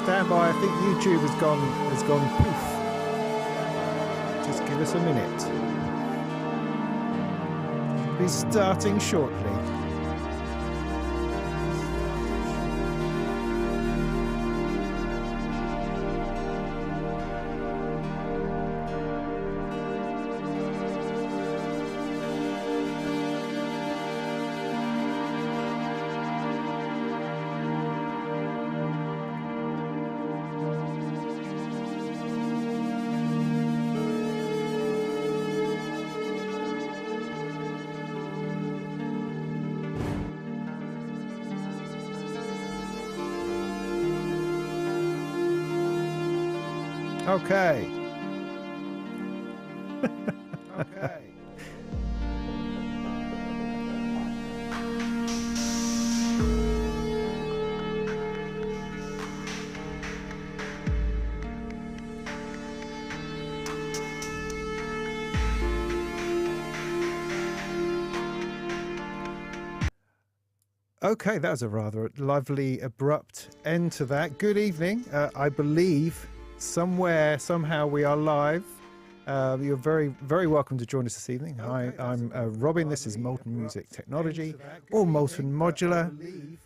stand by. I think YouTube has gone poof. Just give us a minute. We'll be starting shortly. Okay. Okay. Okay, that was a rather lovely, abrupt end to that. Good evening. I believe somewhere, somehow we are live. You're very, very welcome to join us this evening. Hi, I'm Robin. This is Molten Music Technology, or Molten Modular,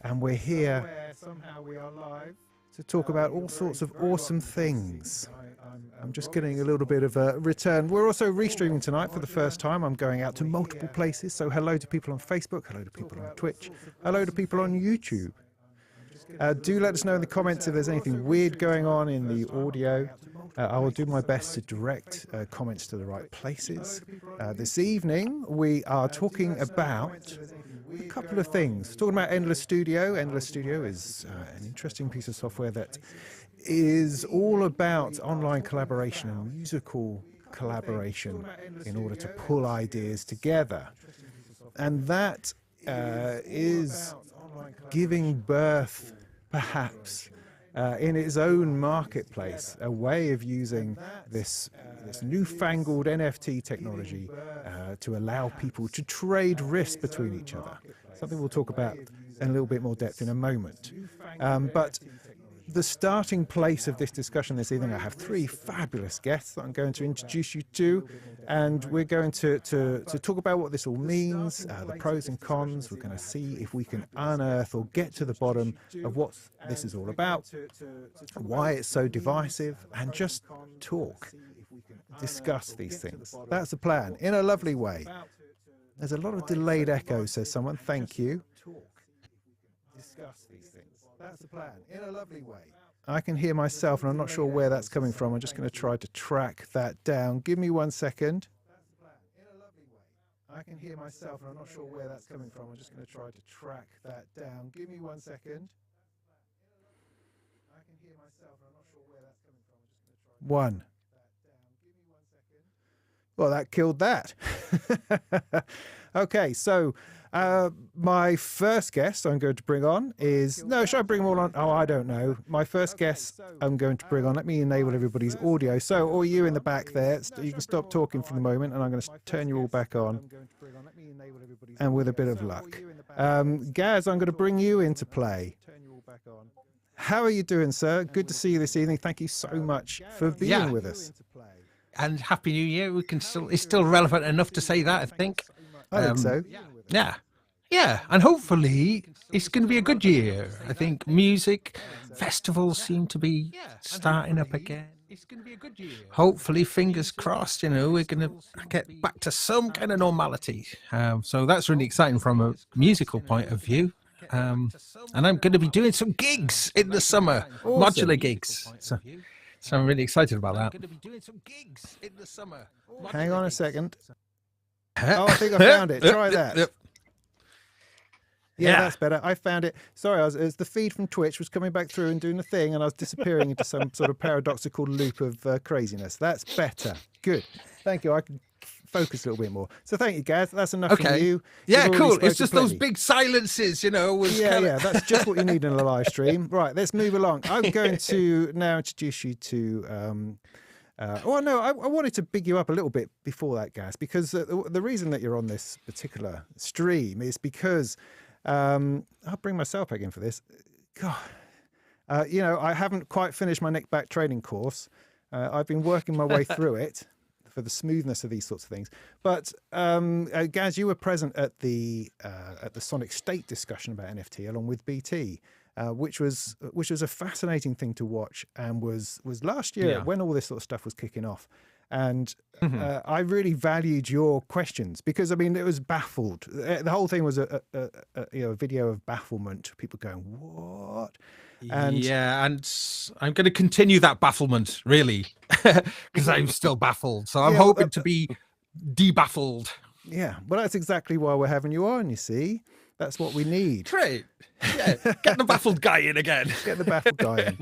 and we're here to talk about all sorts of awesome things. I'm just getting a little bit of a return. We're also restreaming tonight for the first time. I'm going out to multiple places. So hello to people on Facebook, hello to people on Twitch, hello to people on YouTube. Do let us know in the comments if there's anything weird going on in the audio. I will do my best to direct comments to the right places. This evening, we are talking about a couple of things. Talking about Endless Studio. Endless Studio is an interesting piece of software that is all about online collaboration and musical collaboration in order to pull ideas together. And that is giving birth, perhaps, in its own marketplace, a way of using this newfangled NFT technology to allow people to trade risk between each other. Something we'll talk about in a little bit more depth in a moment. But the starting place of this discussion this evening, I have three fabulous guests that I'm going to introduce you to, and we're going to talk about what this all means, the pros and cons. We're going to see if we can unearth or get to the bottom of what this is all about, why it's so divisive, and just talk, discuss these things. That's the plan, in a lovely way. There's a lot of delayed echo, says someone. Thank you. Discuss these things. That's the plan, in a lovely way. I can hear myself, and I'm not sure where that's coming from. I'm just going to try to track that down. Give me 1 second. I can hear myself, and I'm not sure where that's coming from. I'm just going to try to track that down. Give me 1 second. I can hear myself, and I'm not sure where that's coming from. I'm just going to try to one. Well, that killed that. Okay, so my first guest I'm going to bring on is... No, should I bring them all on? Oh, I don't know. My first guest I'm going to bring on... Let me enable everybody's audio. So, all you in the back there, you can stop talking for the moment, and I'm going to turn you all back on. And with a bit of luck. Gaz, I'm going to bring you into play. How are you doing, sir? Good to see you this evening. Thank you so much for being with us. And Happy New Year. We can still... It's still relevant enough to say that, I think. I think so. Yeah, and hopefully it's going to be a good year. I think music festivals seem to be starting up again. It's going to be a good year. Hopefully, fingers crossed, we're going to get back to some kind of normality. So that's really exciting from a musical point of view. And I'm going to be doing some gigs in the summer, Awesome. modular gigs. So I'm really excited about that. Hang on a second. Oh, I think I found it. Try that. Yeah, that's better. I found it. Sorry, it was the feed from Twitch was coming back through and doing the thing, and I was disappearing into some sort of paradoxical loop of craziness. That's better. Good. Thank you. I can focus a little bit more. So thank you, Gaz. That's enough from you. Yeah, You've cool. already It's just spoken those big silences, Yeah, that's just what you need in a live stream. Right, let's move along. I'm going to now introduce you to... I wanted to big you up a little bit before that, Gaz, because the reason that you're on this particular stream is because I'll bring myself back in for this. God, You know, I haven't quite finished my neck back training course. I've been working my way through it for the smoothness of these sorts of things. But Gaz, you were present at the Sonic State discussion about NFT along with BT, which was a fascinating thing to watch, and was last year when all this sort of stuff was kicking off. And I really valued your questions because, I mean, it was baffled. The whole thing was a video of bafflement, people going, what? And and I'm going to continue that bafflement, really, because I'm still baffled. So I'm hoping to be debaffled. Yeah, well, that's exactly why we're having you on, you see. That's what we need. Great. Yeah, get the baffled guy in again. Get the baffled guy in.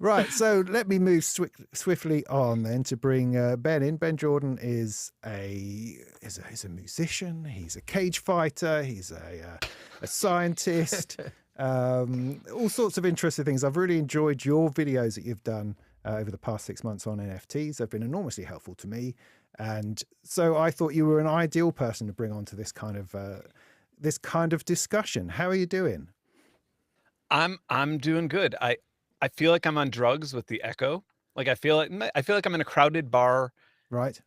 Right, so let me move swiftly on then to bring Ben in. Ben Jordan is a musician. He's a cage fighter. He's a scientist. All sorts of interesting things. I've really enjoyed your videos that you've done over the past 6 months on NFTs. They've been enormously helpful to me. And so I thought you were an ideal person to bring onto this kind of discussion. How are you doing? I'm doing good. I feel like I'm on drugs with the echo. Like I feel like I'm in a crowded bar, right?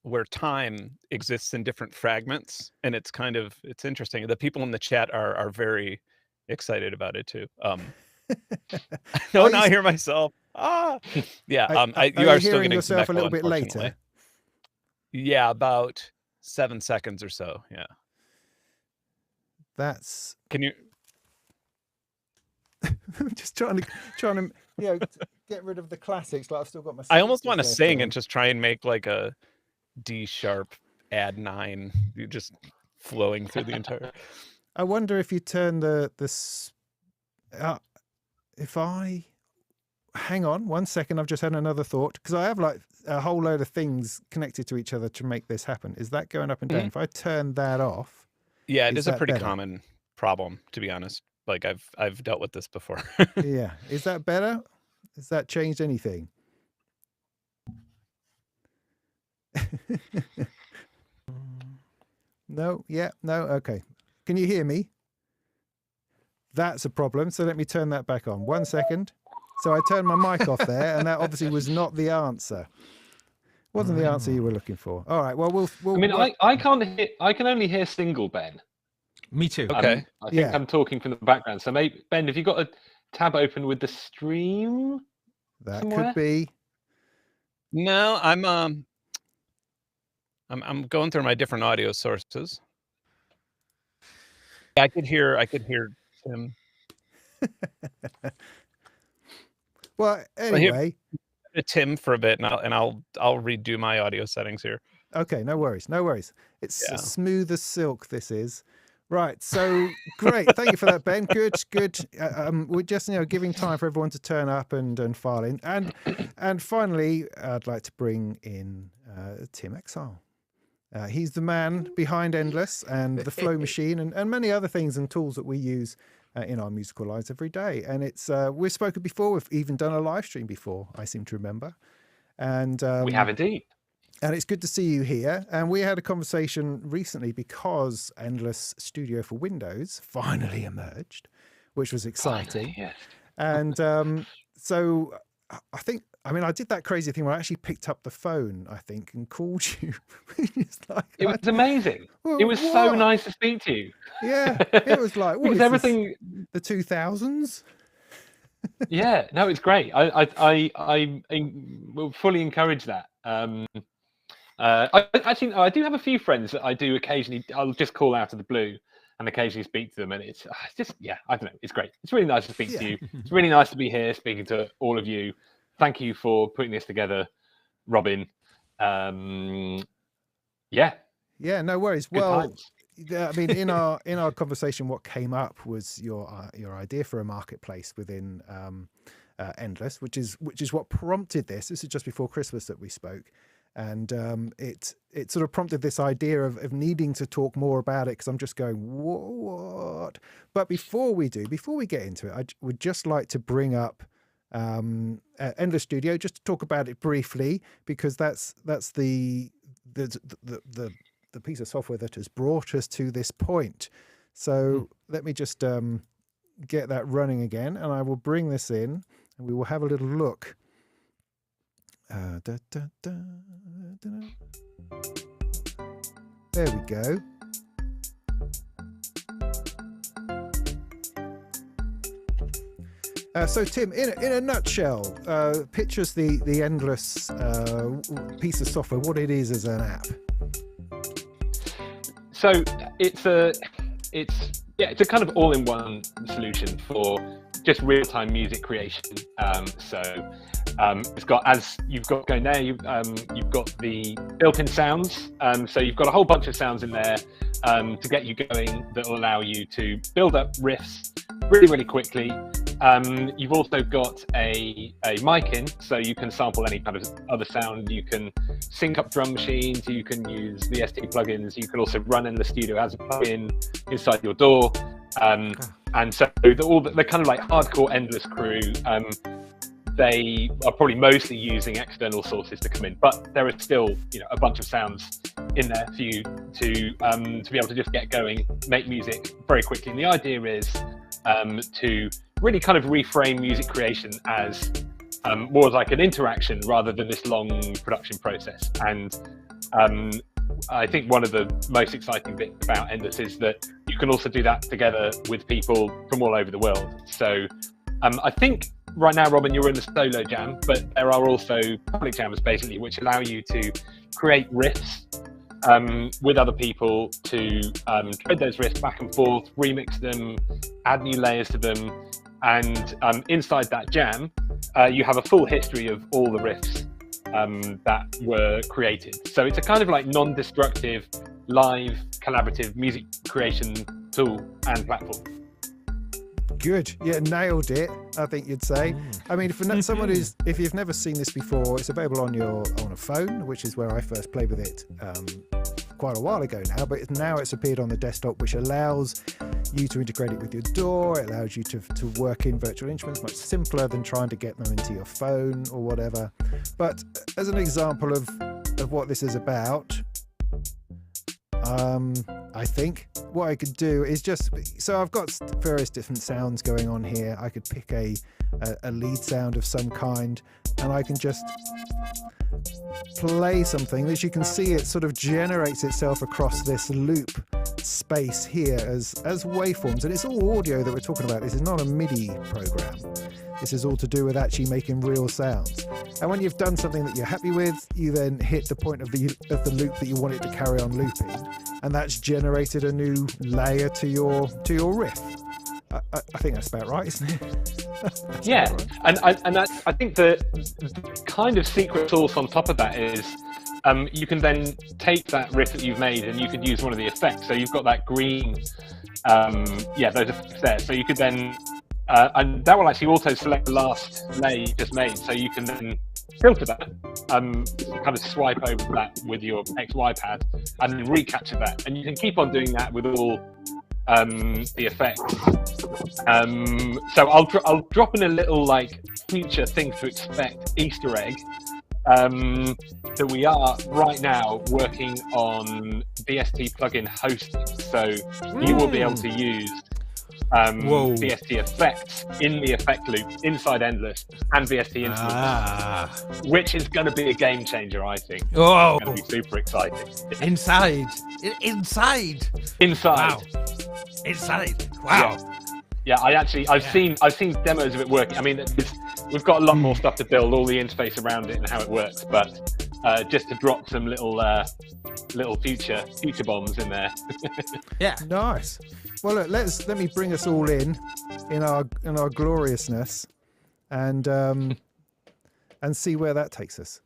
Where time exists in different fragments, and it's interesting. The people in the chat are very excited about it too. No, now I hear myself. Yeah. You are still getting yourself echo, a little bit later. Yeah, about 7 seconds or so. Yeah. That's. Can you? I'm just trying to get rid of the classics. Like I've still got my. I almost want to sing and just try and make like a D sharp add 9, just flowing through the entire. I wonder if you turn if I hang on 1 second, I've just had another thought, because I have like a whole load of things connected to each other to make this happen. Is that going up and down? If I turn that off, yeah, it is a pretty common problem, to be honest. Like I've dealt with this before. Yeah, is that better? Has that changed anything? No. Yeah. No. Okay. Can you hear me? That's a problem. So let me turn that back on. 1 second. So I turned my mic off there, and that obviously was not the answer. Wasn't the answer you were looking for. All right. Well, we'll. I mean, I can't hear. I can only hear single Ben. Me too. Okay. I think I'm talking from the background. So maybe Ben, have you got a tab open with the stream? That somewhere? could be. No, I'm going through my different audio sources. I could hear Tim. Well, anyway, Tim for a bit, and I'll redo my audio settings here. Okay, no worries, no worries. It's smooth as silk. This is right. So great, thank you for that, Ben. Good. We're just giving time for everyone to turn up and file in, and finally, I'd like to bring in Tim Exile. He's the man behind Endless and the Flow Machine and many other things and tools that we use in our musical lives every day. And it's we've spoken before. We've even done a live stream before, I seem to remember. And we have indeed. And it's good to see you here. And we had a conversation recently because Endless Studio for Windows finally emerged, which was exciting. Finally, yes. And so I did that crazy thing where I actually picked up the phone, I think, and called you. It was amazing. Well, it was so nice to speak to you. Yeah, it was like, what is everything the 2000s? Yeah, no, it's great. I will fully encourage that. I do have a few friends that I do occasionally. I'll just call out of the blue and occasionally speak to them, and it's just I don't know. It's great. It's really nice to speak to you. It's really nice to be here speaking to all of you. Thank you for putting this together, Robin. Yeah, no worries. Good well, times. I mean, in our conversation, what came up was your idea for a marketplace within Endless, which is what prompted this. This is just before Christmas that we spoke, and it sort of prompted this idea of needing to talk more about it, because I'm just going, what? But before we get into it, I would just like to bring up Endless Studio, just to talk about it briefly, because that's the piece of software that has brought us to this point. So let me just get that running again, and I will bring this in, and we will have a little look. There we go. So Tim, in a nutshell, picture us the endless piece of software, what it is as an app. So it's a kind of all-in-one solution for just real-time music creation. It's got, as you've got going there, you've got the built-in sounds. So you've got a whole bunch of sounds in there to get you going that will allow you to build up riffs really, really quickly. You've also got a mic in, so you can sample any kind of other sound. You can sync up drum machines. You can use VST plugins. You can also run in the studio as a plugin inside your DAW. And so the kind of like hardcore endless crew, they are probably mostly using external sources to come in, but there are still, a bunch of sounds in there for you to be able to just get going, make music very quickly. And the idea is to really kind of reframe music creation as more like an interaction rather than this long production process. And I think one of the most exciting bits about Endless is that you can also do that together with people from all over the world. So I think right now, Robin, you're in a solo jam, but there are also public jams basically, which allow you to create riffs with other people, to trade those riffs back and forth, remix them, add new layers to them. And inside that jam, you have a full history of all the riffs that were created. So it's a kind of like non-destructive, live, collaborative music creation tool and platform. Good. Yeah, nailed it, I think you'd say. I mean, for someone if you've never seen this before, it's available on a phone, which is where I first played with it quite a while ago now, but now it's appeared on the desktop, which allows you to integrate it with your DAW. It allows you to work in virtual instruments much simpler than trying to get them into your phone or whatever. But as an example of what this is about, I think what I could do is so I've got various different sounds going on here. I could pick a lead sound of some kind, and I can just play something. As you can see, it sort of generates itself across this loop space here as waveforms, and it's all audio that we're talking about. This is not a MIDI program. This is all to do with actually making real sounds. And when you've done something that you're happy with, you then hit the point of the loop that you want it to carry on looping, and that's generated a new layer to your riff. I think that's about right, isn't it? Yeah, right. And I think the kind of secret sauce on top of that is you can then take that riff that you've made and you could use one of the effects. So you've got that green, those effects there. So you could then, and that will actually auto select the last layer you just made. So you can then filter that, kind of swipe over that with your XY pad and then recapture that. And you can keep on doing that with all the effects. So I'll drop in a little like future things to expect Easter egg. That we are right now working on VST plugin hosting, so you will be able to use VST effects in the effect loop inside Endless and VST influence, which is going to be a game changer, I think. Oh, it's going to be super exciting. Inside. Wow. Inside. Wow. Yeah, I've seen demos of it working. I mean, we've got a lot more stuff to build, all the interface around it and how it works. But just to drop some little future bombs in there. Yeah, nice. Well, look, let me bring us all in our gloriousness, and see where that takes us.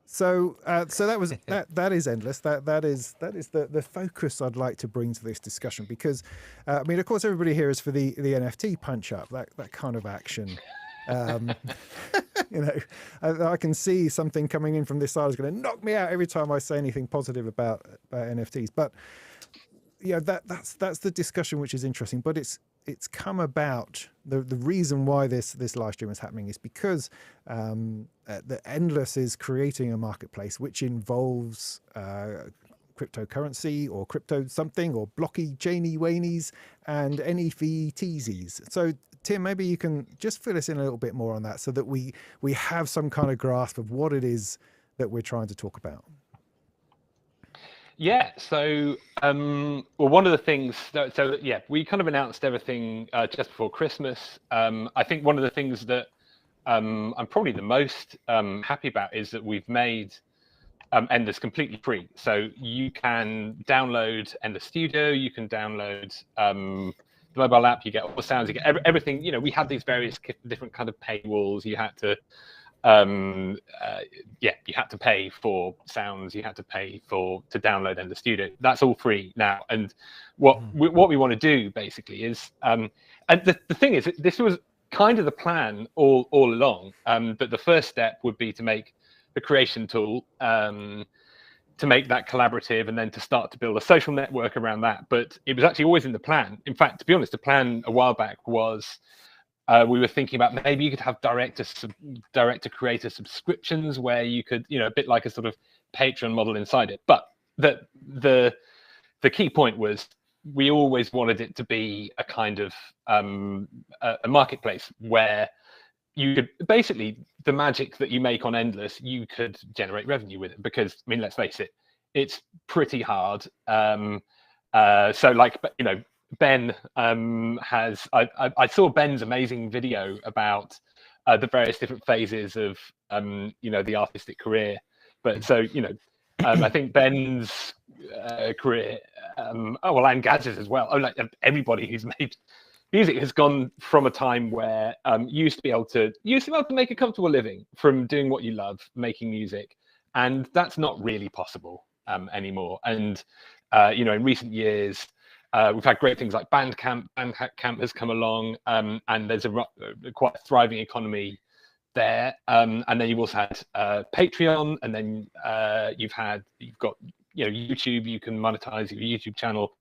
So that was that is Endless. That is the focus I'd like to bring to this discussion, because I mean, of course, everybody here is for the NFT punch up, that kind of action. I can see something coming in from this side is going to knock me out every time I say anything positive about NFTs. But yeah, that's the discussion which is interesting. But it's come about, the reason why this live stream is happening is because the Endless is creating a marketplace which involves cryptocurrency or crypto something or blocky Janey Wanies and NFTs. So Tim, maybe you can just fill us in a little bit more on that so that we have some kind of grasp of what it is that we're trying to talk about. Yeah, so well, one of the things, so yeah, we kind of announced everything just before Christmas. I think one of the things that I'm probably the most happy about is that we've made Endless completely free. So you can download Endless Studio, you can download the mobile app, you get all the sounds, you get everything. You know, we had these various different kind of paywalls. You had to you had to pay for sounds, you had to pay to download Endless Studio. That's all free now. And what we want to do basically is and the thing is, this was kind of the plan all along, but the first step would be to make the creation tool, to make that collaborative, and then to start to build a social network around that. But it was actually always in the plan. In fact, to be honest, the plan a while back was we were thinking about maybe you could have direct to creator subscriptions where you could, you know, a bit like a sort of Patreon model inside it. But the key point was we always wanted it to be a kind of a marketplace where you could basically, the magic that you make on Endless, you could generate revenue with it. Because, I mean, let's face it, it's pretty hard. So like, you know, Benn has, I saw Benn's amazing video about the various different phases of, you know, the artistic career. But so, you know, I think Benn's career, oh, well, and Gaz's as well. Oh, like everybody who's made music has gone from a time where you used to be able to make a comfortable living from doing what you love, making music, and that's not really possible anymore. And you know, in recent years, we've had great things like Bandcamp. Bandcamp has come along, and there's a quite thriving economy there. And then you've also had Patreon, and then you've got, you know, YouTube. You can monetize your YouTube channel.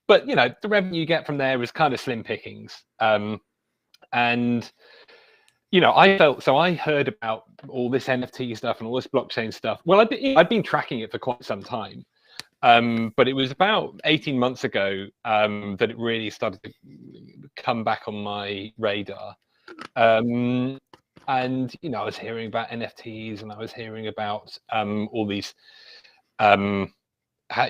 But, you know, the revenue you get from there is kind of slim pickings. And, you know, I heard about all this NFT stuff and all this blockchain stuff. Well, I'd been tracking it for quite some time. But it was about 18 months ago that it really started to come back on my radar. And, you know, I was hearing about NFTs, and I was hearing about all these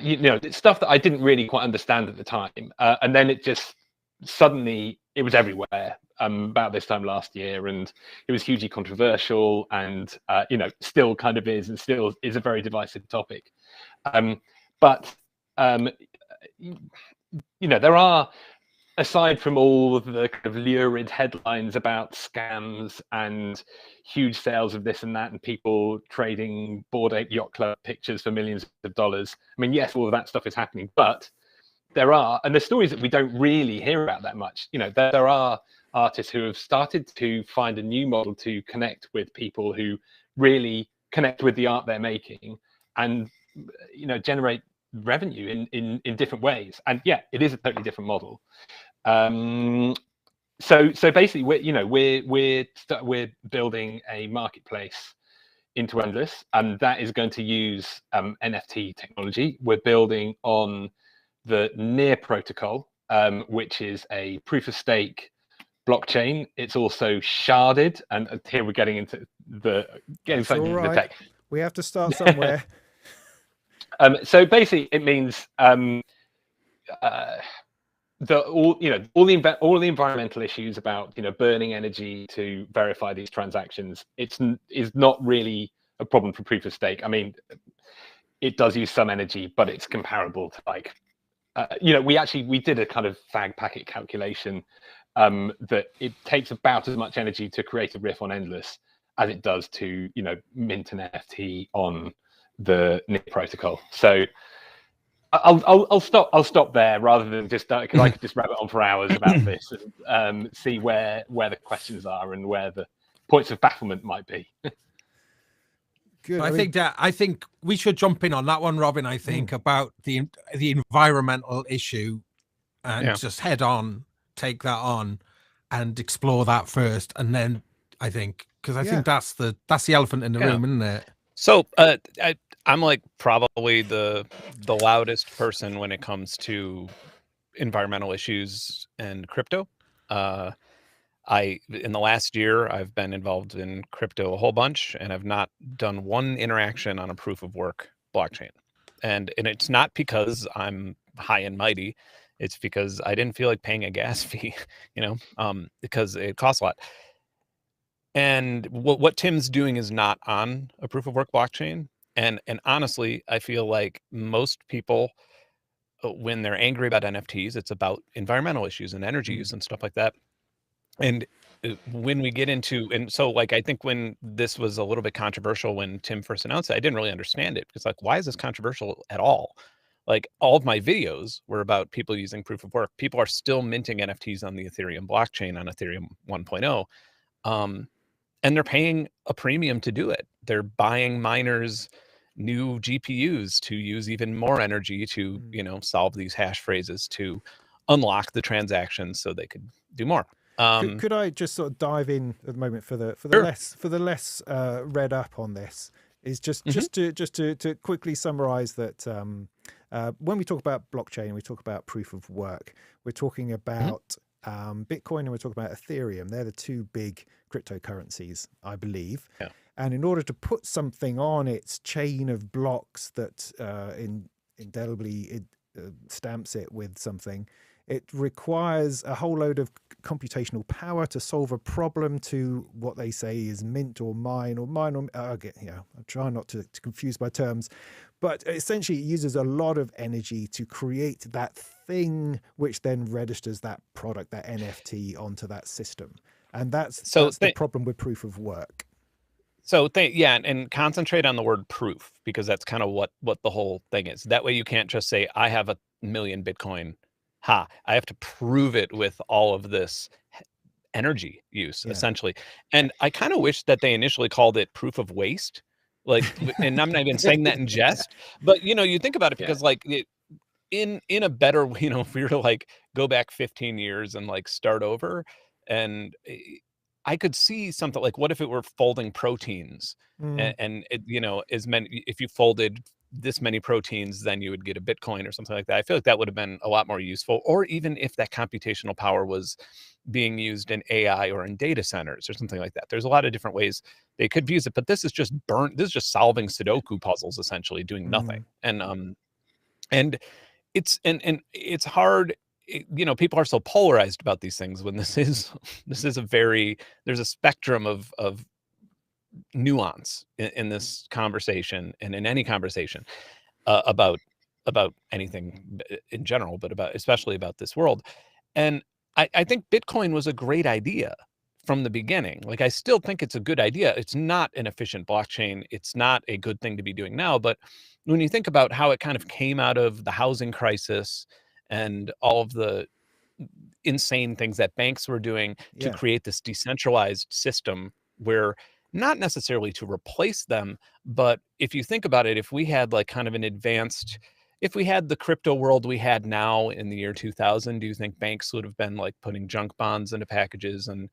you know, it's stuff that I didn't really quite understand at the time, and then it just suddenly it was everywhere about this time last year, and it was hugely controversial, and you know, still kind of is, and still is a very divisive topic. But you know, there are, aside from all of the kind of lurid headlines about scams and huge sales of this and that, and people trading Bored Ape Yacht Club pictures for millions of dollars. I mean, yes, all of that stuff is happening, but there are, and the stories that we don't really hear about that much, you know, there are artists who have started to find a new model to connect with people who really connect with the art they're making, and, you know, generate revenue in different ways. And yeah, it is a totally different model. So basically, we're building a marketplace into Endless, and that is going to use NFT technology. We're building on the NEAR protocol, which is a proof of stake blockchain. It's also sharded, and here we're getting into the tech. We have to start somewhere. So basically, it means all the environmental issues about, you know, burning energy to verify these transactions, is not really a problem for proof of stake. I mean, it does use some energy, but it's comparable to, like, you know, we did a kind of fag packet calculation that it takes about as much energy to create a riff on Endless as it does to, you know, mint an NFT on the NIP protocol. So I'll stop there, rather than just because I could just rabbit on for hours about this, and see where the questions are and where the points of bafflement might be. Good. I think we should jump in on that one, Robin. I think about the environmental issue, and just head on, take that on, and explore that first, and then I think, because I think that's the elephant in the room, isn't it? So I'm like probably the loudest person when it comes to environmental issues and crypto. In the last year, I've been involved in crypto a whole bunch, and I've not done one interaction on a proof of work blockchain. And it's not because I'm high and mighty. It's because I didn't feel like paying a gas fee, because it costs a lot. And what Tim's doing is not on a proof of work blockchain. And honestly, I feel like most people, when they're angry about NFTs, it's about environmental issues and energy use and stuff like that. And when we get into, and so like, I think when this was a little bit controversial when Tim first announced it, I didn't really understand it because like, why is this controversial at all? Like all of my videos were about people using proof of work. People are still minting NFTs on the Ethereum blockchain on Ethereum 1.0. And they're paying a premium to do it. They're buying miners new GPUs to use even more energy to, solve these hash phrases to unlock the transactions so they could do more. Could I just sort of dive in at the moment for the Sure. less read up on this? Is just to quickly summarize that when we talk about blockchain, we talk about proof of work. We're talking about Bitcoin and we're talking about Ethereum. They're the two big cryptocurrencies, I believe. Yeah. And in order to put something on its chain of blocks that indelibly stamps it with something, it requires a whole load of computational power to solve a problem to what they say is mint or mine or I'm trying not to confuse my terms, but essentially it uses a lot of energy to create that thing which then registers that product, that NFT, onto that system. And that's the problem with proof of work. So and concentrate on the word proof, because that's kind of what the whole thing is. That way you can't just say, I have 1 million Bitcoin. I have to prove it with all of this energy use, essentially. And I kind of wish that they initially called it proof of waste. Like, and I'm not even saying that in jest, but you think about it, because like in a better, if we were to like go back 15 years and like start over, and I could see something like, what if it were folding proteins and it, as many, if you folded this many proteins, then you would get a Bitcoin or something like that. I feel like that would have been a lot more useful. Or even if that computational power was being used in AI or in data centers or something like that. There's a lot of different ways they could use it, but this is just this is just solving Sudoku puzzles, essentially doing nothing. And it's hard. People are so polarized about these things when this is there's a spectrum of nuance in this conversation and in any conversation about anything in general, but especially about this world. And I think Bitcoin was a great idea from the beginning. Like, I still think it's a good idea. It's not an efficient blockchain. It's not a good thing to be doing now. But when you think about how it kind of came out of the housing crisis and all of the insane things that banks were doing to create this decentralized system, where not necessarily to replace them, but if you think about it, if we had like kind of an advanced, if we had the crypto world we had now in the year 2000, do you think banks would have been like putting junk bonds into packages and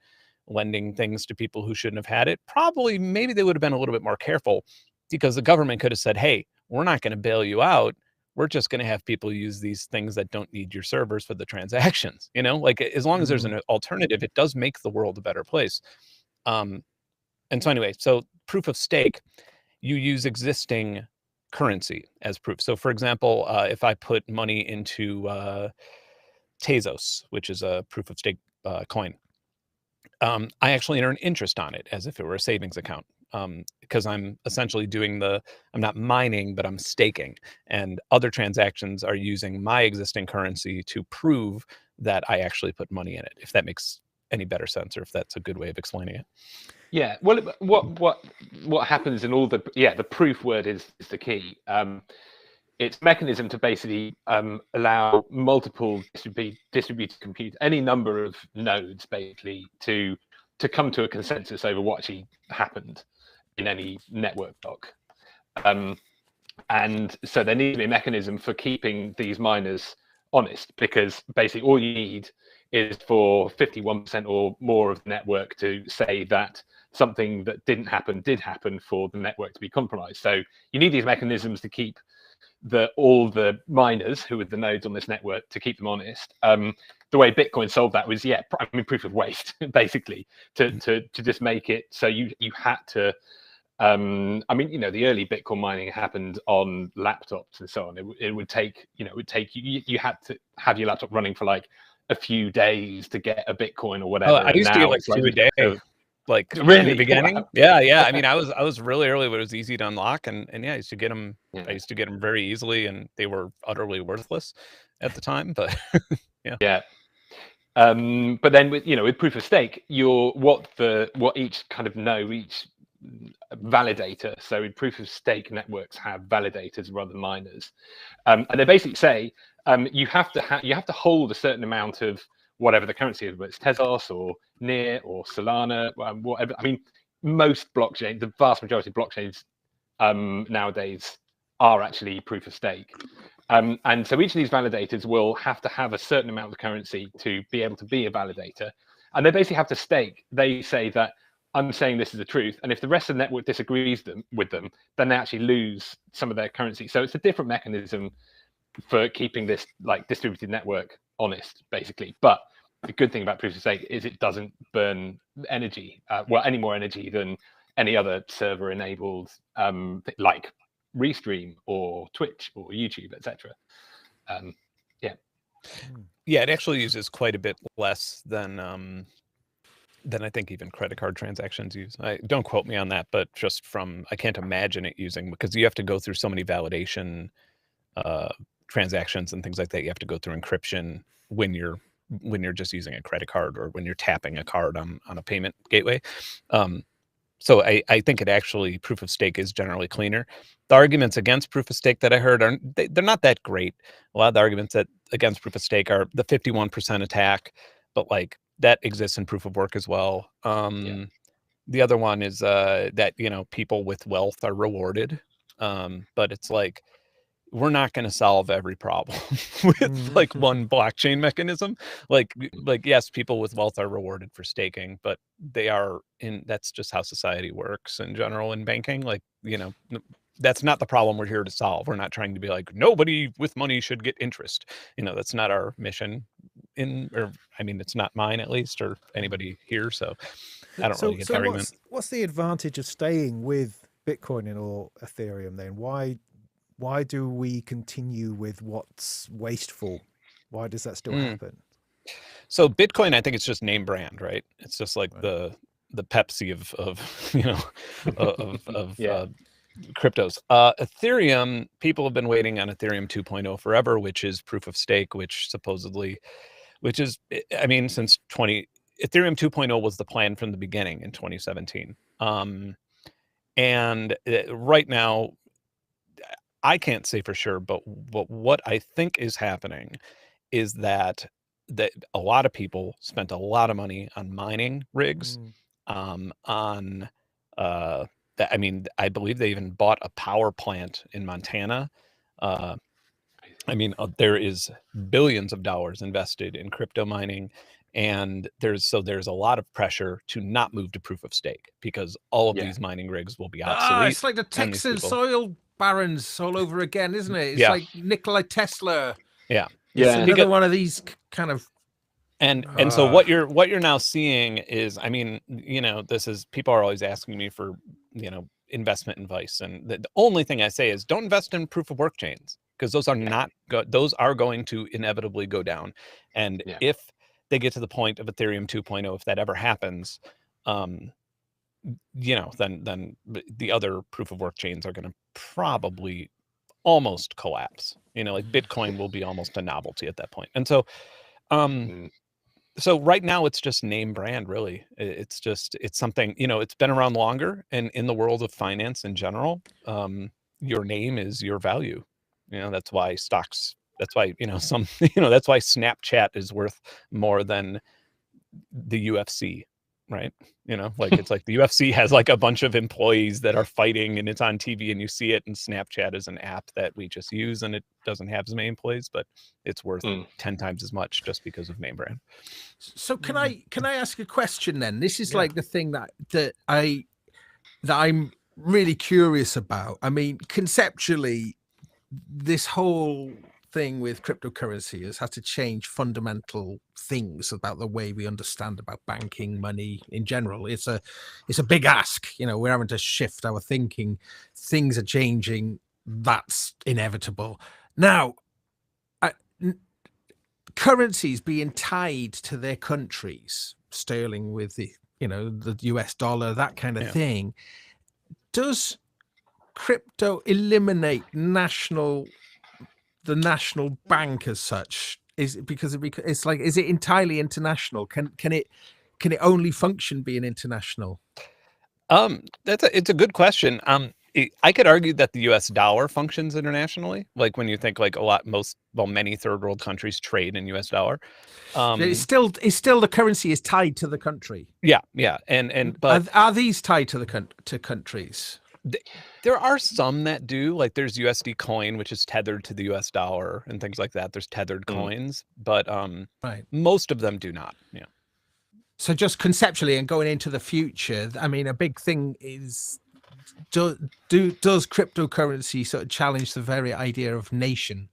lending things to people who shouldn't have had it? Probably. Maybe they would have been a little bit more careful, because the government could have said, hey, we're not going to bail you out. We're just going to have people use these things that don't need your servers for the transactions. Like, as long as there's an alternative, it does make the world a better place. And so anyway, so proof of stake, you use existing currency as proof. So for example, if I put money into Tezos, which is a proof of stake coin, I actually earn interest on it as if it were a savings account, because I'm essentially I'm not mining, but I'm staking. And other transactions are using my existing currency to prove that I actually put money in it, if that makes any better sense, or if that's a good way of explaining it. Yeah, well, what happens in all the proof word is the key. It's a mechanism to basically allow multiple distributed compute, any number of nodes, basically to come to a consensus over what actually happened in any network block. And so there needs to be a mechanism for keeping these miners honest, because basically all you need is for 51% or more of the network to say that something that didn't happen did happen for the network to be compromised. So you need these mechanisms to keep all the miners who are the nodes on this network, to keep them honest. The way Bitcoin solved that was, proof of waste, basically, to just make it so you had to. The early Bitcoin mining happened on laptops and so on. It would take, you had to have your laptop running for like a few days to get a Bitcoin or whatever. I used to get like 2 a day. Like really in the beginning. Wow. Yeah. I mean, I was really early, but it was easy to unlock, and I used to get them. Yeah. I used to get them very easily, and they were utterly worthless at the time. But yeah. But then with proof of stake, what each kind of each validator. So in proof of stake networks have validators rather than miners, and they basically say you have to hold a certain amount of whatever the currency is, whether it's Tezos or NEAR or Solana, whatever. I mean, most blockchains, the vast majority of blockchains nowadays are actually proof of stake. And so each of these validators will have to have a certain amount of currency to be able to be a validator. And they basically have to stake. They say that I'm saying this is the truth. And if the rest of the network disagrees with them, then they actually lose some of their currency. So it's a different mechanism for keeping this like distributed network honest, basically. But the good thing about proof of stake is it doesn't burn energy, any more energy than any other server enabled like Restream or Twitch or YouTube, etc. It actually uses quite a bit less than I think even credit card transactions use. Don't quote me on that, but just I can't imagine it using, because you have to go through so many validation transactions and things like that. You have to go through encryption when you're just using a credit card or when you're tapping a card on a payment gateway. So I think it actually, proof of stake is generally cleaner. The arguments against proof of stake that I heard they're not that great. A lot of the arguments against proof of stake are the 51% attack, but like that exists in proof of work as well. The other one is that people with wealth are rewarded, but it's like, we're not going to solve every problem with like one blockchain mechanism. Like yes, people with wealth are rewarded for staking, but that's just how society works in general in banking. Like, that's not the problem we're here to solve. We're not trying to be like, nobody with money should get interest. That's not our mission it's not mine at least, or anybody here. So I don't really get the argument. What's the advantage of staying with Bitcoin or Ethereum then? Why do we continue with what's wasteful? Why does that still happen? So Bitcoin, I think it's just name brand, right? It's just like the Pepsi of cryptos. Ethereum, people have been waiting on Ethereum 2.0 forever, which is proof of stake, since Ethereum 2.0 was the plan from the beginning in 2017. And right now, I can't say for sure, but what I think is happening is that a lot of people spent a lot of money on mining rigs, I believe they even bought a power plant in Montana. There is billions of dollars invested in crypto mining, and there's a lot of pressure to not move to proof of stake, because all of these mining rigs will be obsolete. It's like the Texas soil barons all over again, isn't it? It's like Nikola Tesla. It's another one of these kind of. And so what you're now seeing is, this is, people are always asking me for, investment advice. And the only thing I say is, don't invest in proof of work chains, because those are going to inevitably go down. And if they get to the point of Ethereum 2.0, if that ever happens, then the other proof of work chains are going to probably almost collapse. Like Bitcoin will be almost a novelty at that point. And so, so right now it's just name brand, really. It's something, it's been around longer, and in the world of finance in general, your name is your value. That's why stocks, that's why, that's why Snapchat is worth more than the UFC. right? You know, like it's like the UFC has like a bunch of employees that are fighting and it's on TV and you see it, and Snapchat is an app that we just use and it doesn't have as many employees, but it's worth 10 times as much just because of name brand. So can I ask a question then? This is like the thing that I'm really curious about. I mean, conceptually, this whole thing with cryptocurrency has had to change fundamental things about the way we understand about banking, money in general. It's a big ask. You know, we're having to shift our thinking. Things are changing. That's inevitable. Now, currencies being tied to their countries, sterling with the US dollar, that kind of thing. Does crypto eliminate the national bank as such? Is it because it's like, is it entirely international? Can it only function being international? It's a good question. I could argue that the US dollar functions internationally. Like when you think like many third world countries trade in US dollar. It's still the currency is tied to the country. Yeah. But are these tied to to countries? There are some that do, like there's USD coin, which is tethered to the US dollar and things like that. There's tethered coins, but most of them do not. Yeah. So just conceptually and going into the future, I mean, a big thing is, does cryptocurrency sort of challenge the very idea of nation?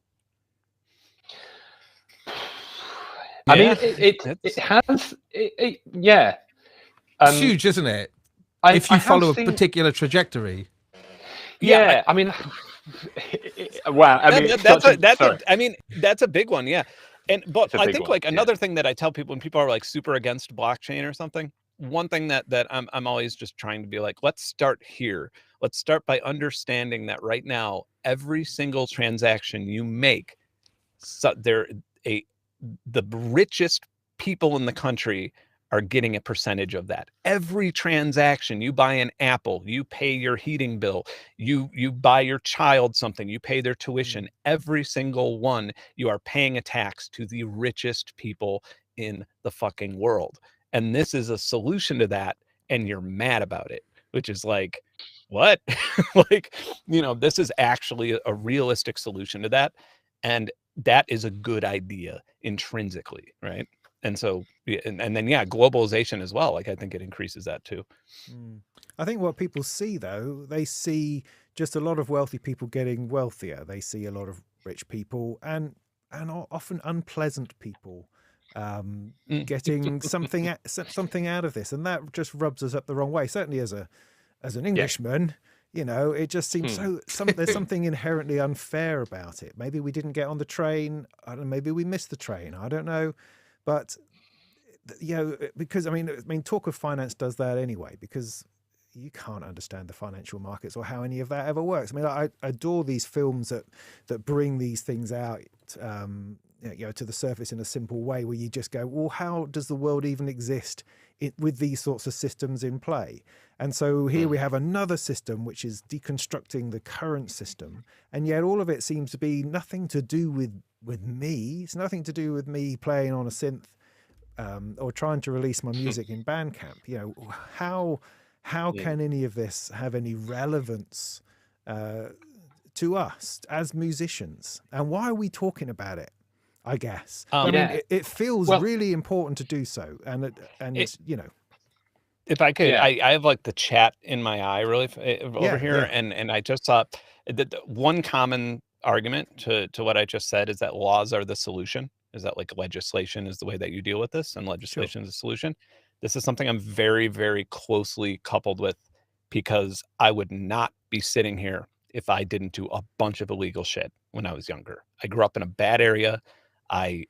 I mean, it has. Yeah. It's huge, isn't it? If you follow a particular trajectory. Yeah, I mean, wow. I mean, that's a big one. Yeah. But I think like another thing that I tell people when people are like super against blockchain or something, one thing that I'm always just trying to be like, let's start here. Let's start by understanding that right now, every single transaction you make, the richest people in the country are getting a percentage of that. Every transaction, you buy an Apple, you pay your heating bill, you buy your child something, you pay their tuition. Every single one, you are paying a tax to the richest people in the fucking world. And this is a solution to that, and you're mad about it, which is like, what? Like, this is actually a realistic solution to that. And that is a good idea intrinsically, right? And so, and then, globalization as well. Like, I think it increases that too. I think what people see, though, they see just a lot of wealthy people getting wealthier. They see a lot of rich people and often unpleasant people getting something out of this. And that just rubs us up the wrong way. Certainly as an Englishman, it just seems there's something inherently unfair about it. Maybe we didn't get on the train. I don't know, maybe we missed the train. I don't know. But, because I mean, Talk of Finance does that anyway, because you can't understand the financial markets or how any of that ever works. I mean, I adore these films that bring these things out, to the surface in a simple way, where you just go, well, how does the world even exist with these sorts of systems in play? And so here we have another system which is deconstructing the current system, and yet all of it seems to be nothing to do with me. It's nothing to do with me playing on a synth or trying to release my music in Bandcamp. How can any of this have any relevance to us as musicians? And why are we talking about it? I guess. I mean, it feels really important to do so, If I could, I have like the chat in my eye over here, and I just thought that one common argument to what I just said is that laws are the solution. Is that like legislation is the way that you deal with this, and legislation is the solution. This is something I'm very, very closely coupled with, because I would not be sitting here if I didn't do a bunch of illegal shit when I was younger. I grew up in a bad area. I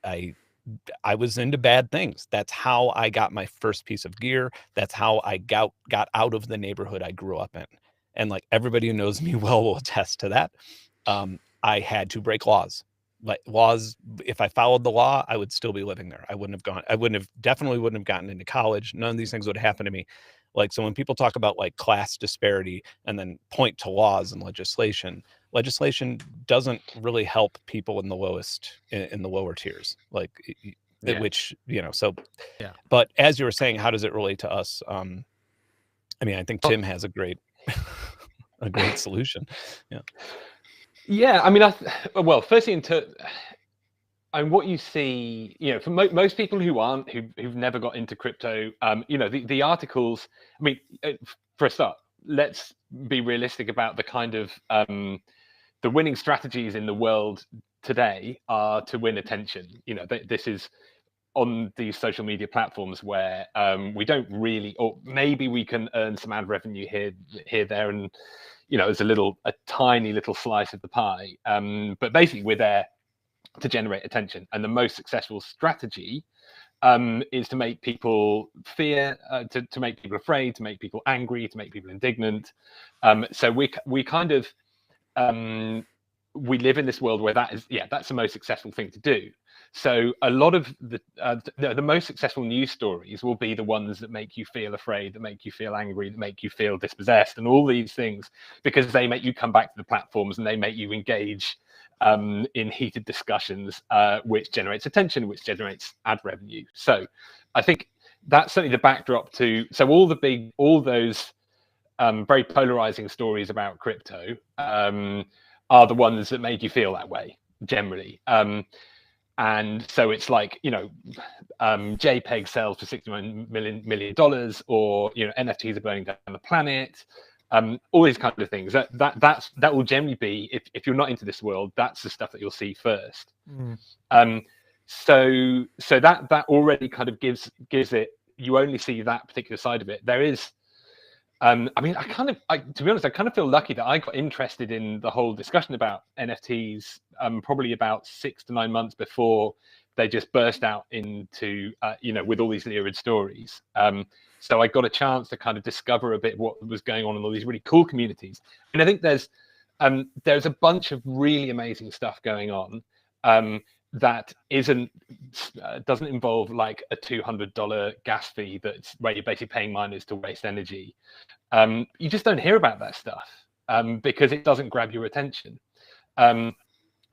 was into bad things. That's how I got my first piece of gear. That's how I got out of the neighborhood I grew up in. And like everybody who knows me well will attest to that. I had to break laws. Like laws, if I followed the law, I would still be living there. I definitely wouldn't have gotten into college. None of these things would happen to me. Like, so when people talk about like class disparity and then point to laws and legislation doesn't really help people in the lower tiers. Like Yeah. which, you know, so Yeah. But as you were saying, how does it relate to us? I mean, I think Tim has a great a great solution. Yeah. Yeah, I mean, well, firstly, and what you see, you know, for most people who've never got into crypto, you know, the articles. I mean, for a start, let's be realistic about the kind of the winning strategies in the world today are to win attention. You know, this is on these social media platforms where we don't really, or maybe we can earn some ad revenue here, there, and you know, there's a tiny little slice of the pie. But basically, we're there to generate attention, and the most successful strategy is to make people fear, to make people afraid, to make people angry, to make people indignant. So we kind of we live in this world where that's the most successful thing to do. So a lot of the most successful news stories will be the ones that make you feel afraid, that make you feel angry, that make you feel dispossessed, and all these things, because they make you come back to the platforms and they make you engage in heated discussions, which generates attention, which generates ad revenue. So I think that's certainly the backdrop to, so all those very polarizing stories about crypto are the ones that made you feel that way generally. And so it's like, you know, JPEG sells for $61 million, or, you know, NFTs are burning down the planet. All these kind of things. That will generally be, if you're not into this world, that's the stuff that you'll see first. So that already kind of gives it. You only see that particular side of it. There is. I mean, to be honest, I kind of feel lucky that I got interested in the whole discussion about NFTs probably about 6 to 9 months before they just burst out into, you know, with all these lurid stories. So I got a chance to kind of discover a bit what was going on in all these really cool communities. And I think there's a bunch of really amazing stuff going on that doesn't involve like a $200 gas fee that's where you're basically paying miners to waste energy. You just don't hear about that stuff because it doesn't grab your attention.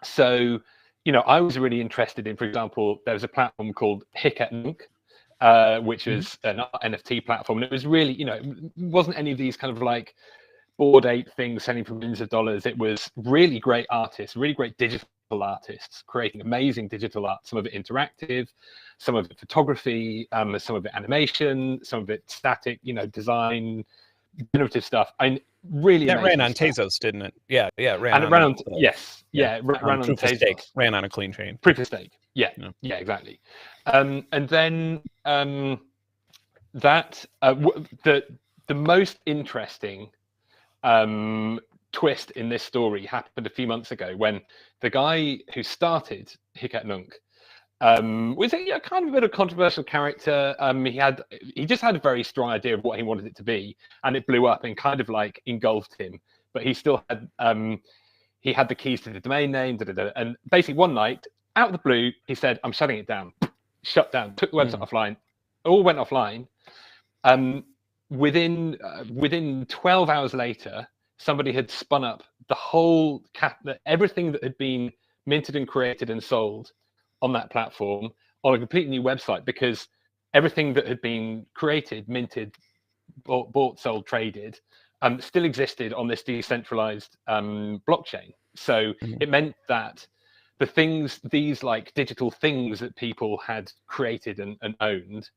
So, you know, I was really interested in, for example, there was a platform called No-NAMM, which was an NFT platform, and it was really, you know, it wasn't any of these kind of like Bored Ape things selling for millions of dollars. It was really great artists, really great digital artists creating amazing digital art, some of it interactive, some of it photography, some of it animation, some of it static, you know, design, generative stuff. I really that ran on stuff. Tezos, didn't it? Yeah, it ran on yes, yeah, ran on proof of Tezos. stake, ran on a clean chain. Proof of stake, yeah, exactly. And then the most interesting twist in this story happened a few months ago when the guy who started Hikat was a kind of a bit of a controversial character. He just had a very strong idea of what he wanted it to be, and it blew up and kind of like engulfed him. But he still had he had the keys to the domain name, and basically one night out of the blue he said, "I'm shutting it down." Shut down, took the website offline. All went offline. Within 12 hours later, somebody had spun up the whole everything that had been minted and created and sold on that platform on a completely new website, because everything that had been created, minted, bought, sold, traded, still existed on this decentralized blockchain. So it meant that these like digital things that people had created and owned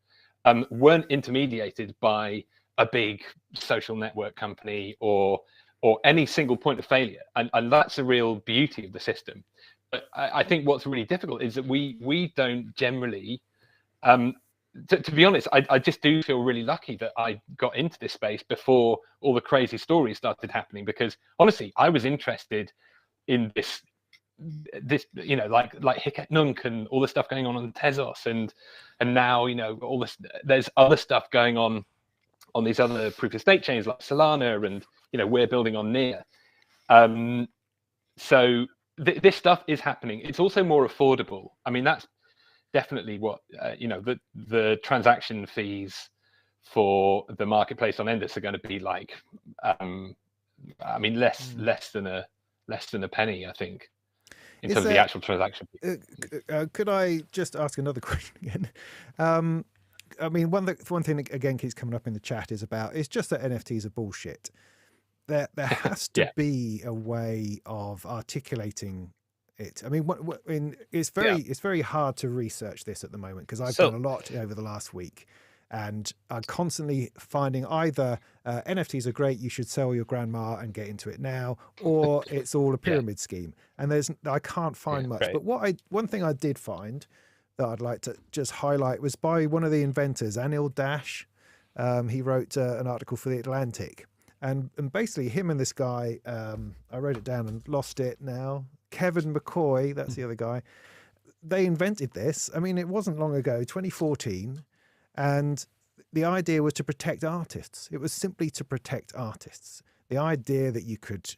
weren't intermediated by a big social network company or any single point of failure, and that's a real beauty of the system. But I think what's really difficult is that we don't generally, to be honest, I just do feel really lucky that I got into this space before all the crazy stories started happening, because honestly, I was interested in this, you know, like Hikat and all the stuff going on Tezos, and now, you know, all this, there's other stuff going on these other proof of stake chains like Solana, and you know, we're building on Near. So this stuff is happening. It's also more affordable. I mean, that's definitely what you know, the transaction fees for the marketplace on Endless are going to be like, I mean, less than a penny, I think. in terms of the actual transaction. Could I just ask another question again? I mean, one thing again keeps coming up in the chat is just that NFTs are bullshit. There has to be a way of articulating it. I mean, it's very hard to research this at the moment because I've done a lot over the last week, and I'm constantly finding either NFTs are great, you should sell your grandma and get into it now, or it's all a pyramid scheme. And I can't find much. Right. But one thing I did find that I'd like to just highlight was by one of the inventors, Anil Dash. He wrote an article for The Atlantic. And basically him and this guy, I wrote it down and lost it now. Kevin McCoy, that's the other guy. They invented this. I mean, it wasn't long ago, 2014. And the idea was to protect artists. It was simply to protect artists. The idea that you could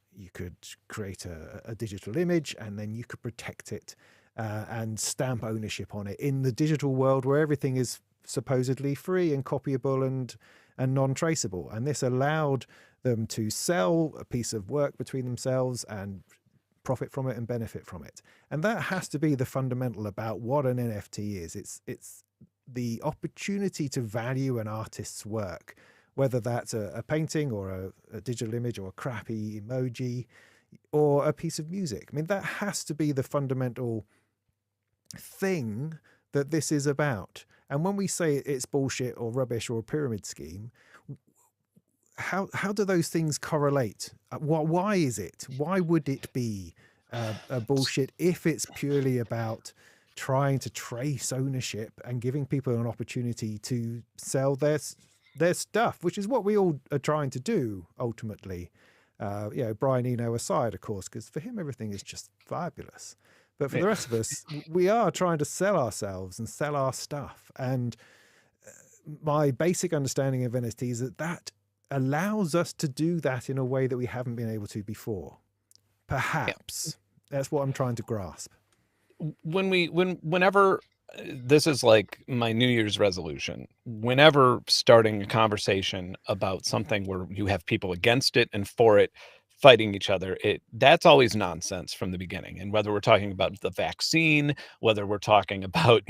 create a digital image and then you could protect it and stamp ownership on it in the digital world where everything is supposedly free and copyable and non-traceable. And this allowed them to sell a piece of work between themselves and profit from it and benefit from it. And that has to be the fundamental about what an NFT is. It's the opportunity to value an artist's work, whether that's a painting or a digital image or a crappy emoji or a piece of music. I mean, that has to be the fundamental thing that this is about. And when we say it's bullshit or rubbish or a pyramid scheme, how do those things correlate? Why is it? Why would it be a bullshit if it's purely about trying to trace ownership and giving people an opportunity to sell their stuff, which is what we all are trying to do ultimately? Brian Eno aside, of course, because for him everything is just fabulous. But for the rest of us, we are trying to sell ourselves and sell our stuff. And my basic understanding of NFTs is that allows us to do that in a way that we haven't been able to before. Perhaps. That's what I'm trying to grasp. Whenever, this is like my New Year's resolution, whenever starting a conversation about something where you have people against it and for it fighting each other, that's always nonsense from the beginning. And whether we're talking about the vaccine, whether we're talking about,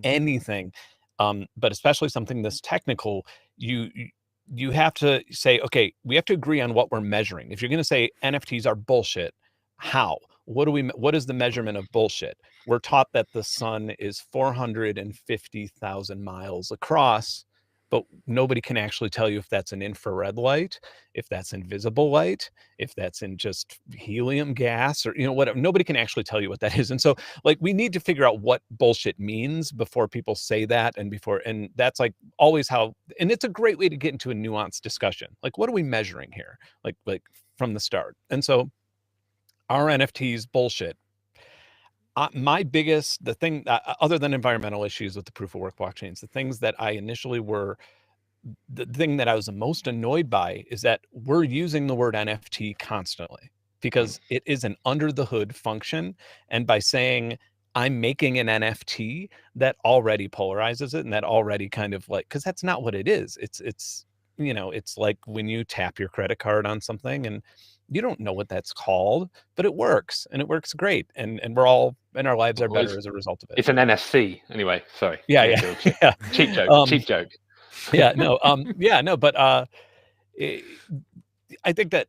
anything, but especially something this technical, you have to say, okay, we have to agree on what we're measuring. If you're going to say NFTs are bullshit, how? What is the measurement of bullshit? We're taught that the sun is 450,000 miles across, but nobody can actually tell you if that's an infrared light, if that's invisible light, if that's in just helium gas or, whatever. Nobody can actually tell you what that is. And so we need to figure out what bullshit means before people say that. And that's like always how, and it's a great way to get into a nuanced discussion. Like, what are we measuring here? Like from the start. And so are NFTs bullshit? The thing, other than environmental issues with the proof of work blockchains, the things that I initially the thing that I was the most annoyed by is that we're using the word NFT constantly because it is an under the hood function. And by saying I'm making an NFT, that already polarizes it. And that already kind of because that's not what it is. It's like when you tap your credit card on something and you don't know what that's called, but it works and it works great. And we're all, and our lives are better as a result of it. It's an NFC anyway. Sorry. Yeah. Cheap joke. Cheap joke. But I think that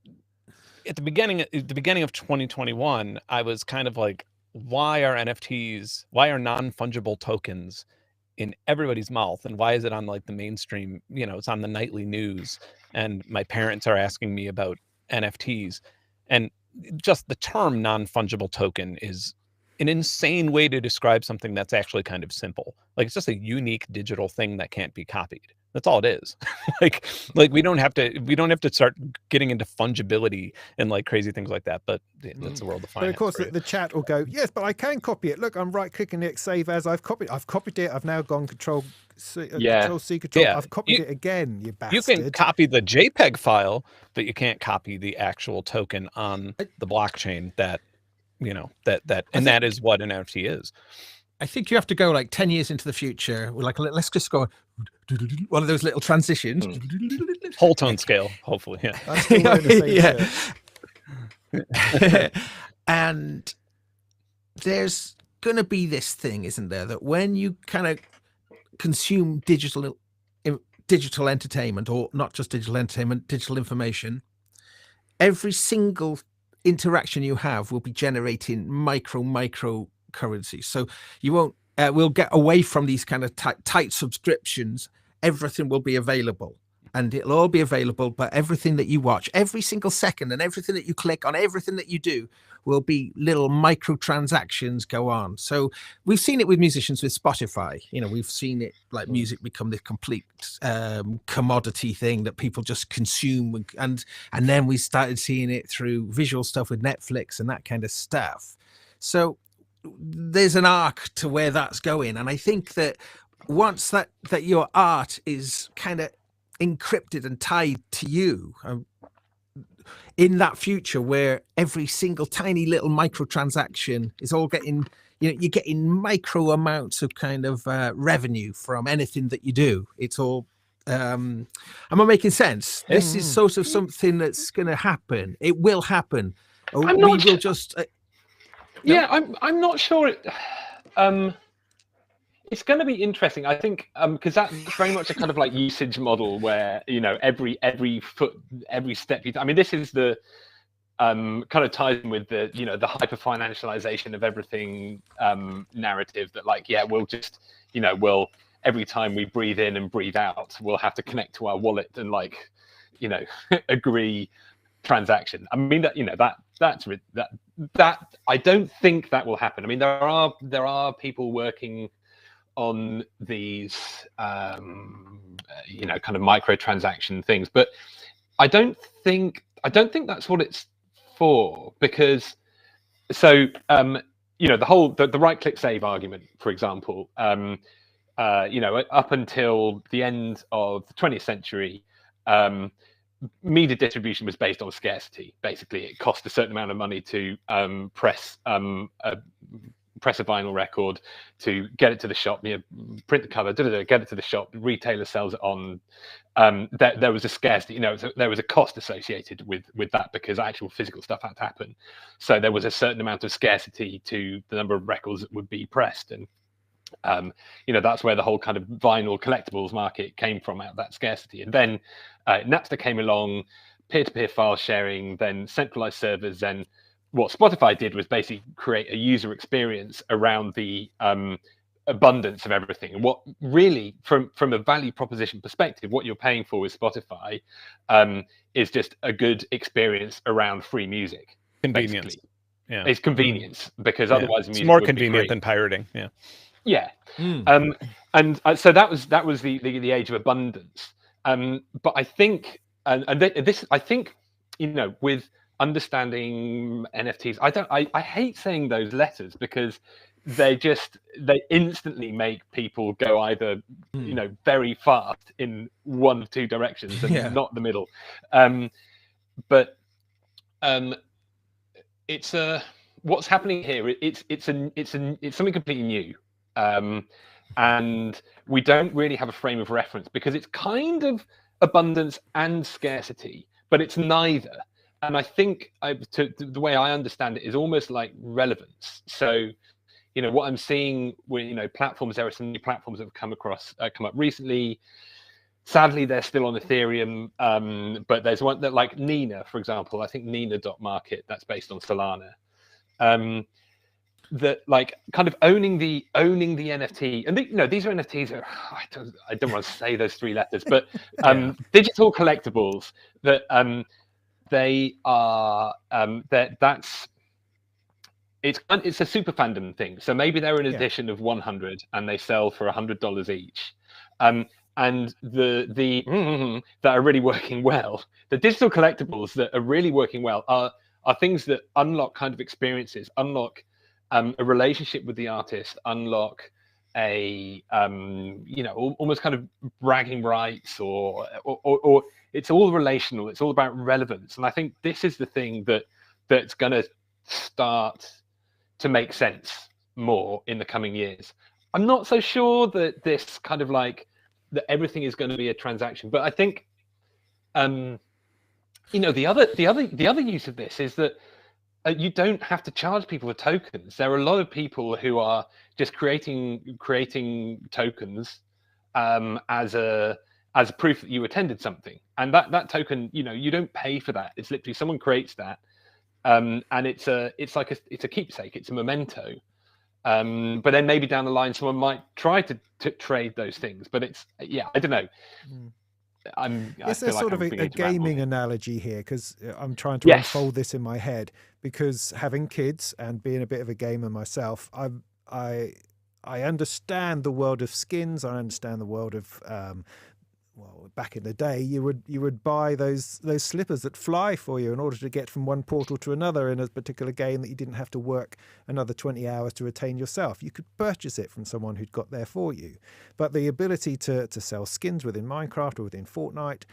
at the beginning of 2021, I was kind of like, why are non-fungible tokens in everybody's mouth? And why is it on the mainstream, it's on the nightly news. And my parents are asking me about NFTs, and just the term non-fungible token is an insane way to describe something that's actually kind of simple. It's just a unique digital thing that can't be copied. That's all it is. we don't have to start getting into fungibility and crazy things like that. But that's the world of finance. But of course, the chat will go, yes, but I can copy it. Look, I'm right clicking it, save as. I've copied it. I've now gone Control C, Control. Yeah. I've copied it again. You bastard. You can copy the JPEG file, but you can't copy the actual token on the blockchain. That that is what an NFT is. I think you have to go 10 years into the future. Let's just go one of those little transitions. Whole tone scale, hopefully. Yeah. And there's going to be this thing, isn't there, that when you kind of consume digital entertainment, or not just digital entertainment, digital information, every single interaction you have will be generating micro currency. So you won't, we'll get away from these kind of tight subscriptions. Everything will be available, and it'll all be available, but everything that you watch every single second and everything that you click on, everything that you do will be little microtransactions go on. So we've seen it with musicians with Spotify. We've seen it like music become this complete commodity thing that people just consume, and then we started seeing it through visual stuff with Netflix and that kind of stuff. So there's an arc to where that's going, and I think that once that your art is kind of encrypted and tied to you, in that future where every single tiny little microtransaction is all getting, you're getting micro amounts of kind of revenue from anything that you do. It's all, am I making sense? This is sort of something that's going to happen. It will happen. I'm not sure. It's going to be interesting, I think, because that's very much a kind of like usage model where, every step you, I mean, this is the kind of ties in with the, the hyper financialization of everything narrative that, like, we'll just, we'll, every time we breathe in and breathe out, we'll have to connect to our wallet and, like, agree transaction. I mean, that, that I don't think that will happen. I mean, there are people working on these kind of microtransaction things, but I don't think that's what it's for, because the whole the right click save argument, for example, up until the end of the 20th century, media distribution was based on scarcity. Basically, it cost a certain amount of money to press a vinyl record, to get it to the shop, print the cover, get it to the shop, the retailer sells it on. There was a scarcity, there was a cost associated with that, because actual physical stuff had to happen. So there was a certain amount of scarcity to the number of records that would be pressed. And that's where the whole kind of vinyl collectibles market came from, out of that scarcity. And then Napster came along, peer-to-peer file sharing, then centralized servers. Then what Spotify did was basically create a user experience around the abundance of everything. And what really, from a value proposition perspective, what you're paying for with Spotify is just a good experience around free music. Convenience. Basically. Yeah, it's convenience, because otherwise it's more convenient than pirating. So that was the age of abundance. But I think, I think, with understanding NFTs, I hate saying those letters, because they instantly make people go either very fast in one of two directions and not the middle. But it's what's happening here. It's something completely new, and we don't really have a frame of reference, because it's kind of abundance and scarcity, but it's neither. And I think the way I understand it is almost like relevance. So, what I'm seeing with platforms, there are some new platforms that have come up recently. Sadly, they're still on Ethereum, but there's one that, like Nina, for example. I think Nina.market, that's based on Solana. That, like, kind of owning the NFT, and these are NFTs. I don't want to say those three letters, but digital collectibles that they are it's a super fandom thing. So maybe they're an edition of 100 and they sell for $100 each. And the that are really working well, the digital collectibles that are really working well are things that unlock kind of experiences, unlock a relationship with the artist, unlock a almost kind of bragging rights, or it's all relational. It's all about relevance. And I think this is the thing that's going to start to make sense more in the coming years. I'm not so sure that this kind of like that everything is going to be a transaction, but I think, the other use of this is that you don't have to charge people for tokens. There are a lot of people who are just creating tokens as a proof that you attended something, and that token, you don't pay for that. It's literally someone creates that, and it's a keepsake. It's a memento. But then maybe down the line, someone might try to trade those things. But I don't know. Is there sort of a gaming analogy here? Because I'm trying to unfold this in my head. Because having kids and being a bit of a gamer myself, I understand the world of skins. I understand the world of well, back in the day, you would buy those slippers that fly for you in order to get from one portal to another in a particular game that you didn't have to work another 20 hours to attain yourself. You could purchase it from someone who'd got there for you. But the ability to sell skins within Minecraft or within Fortnite,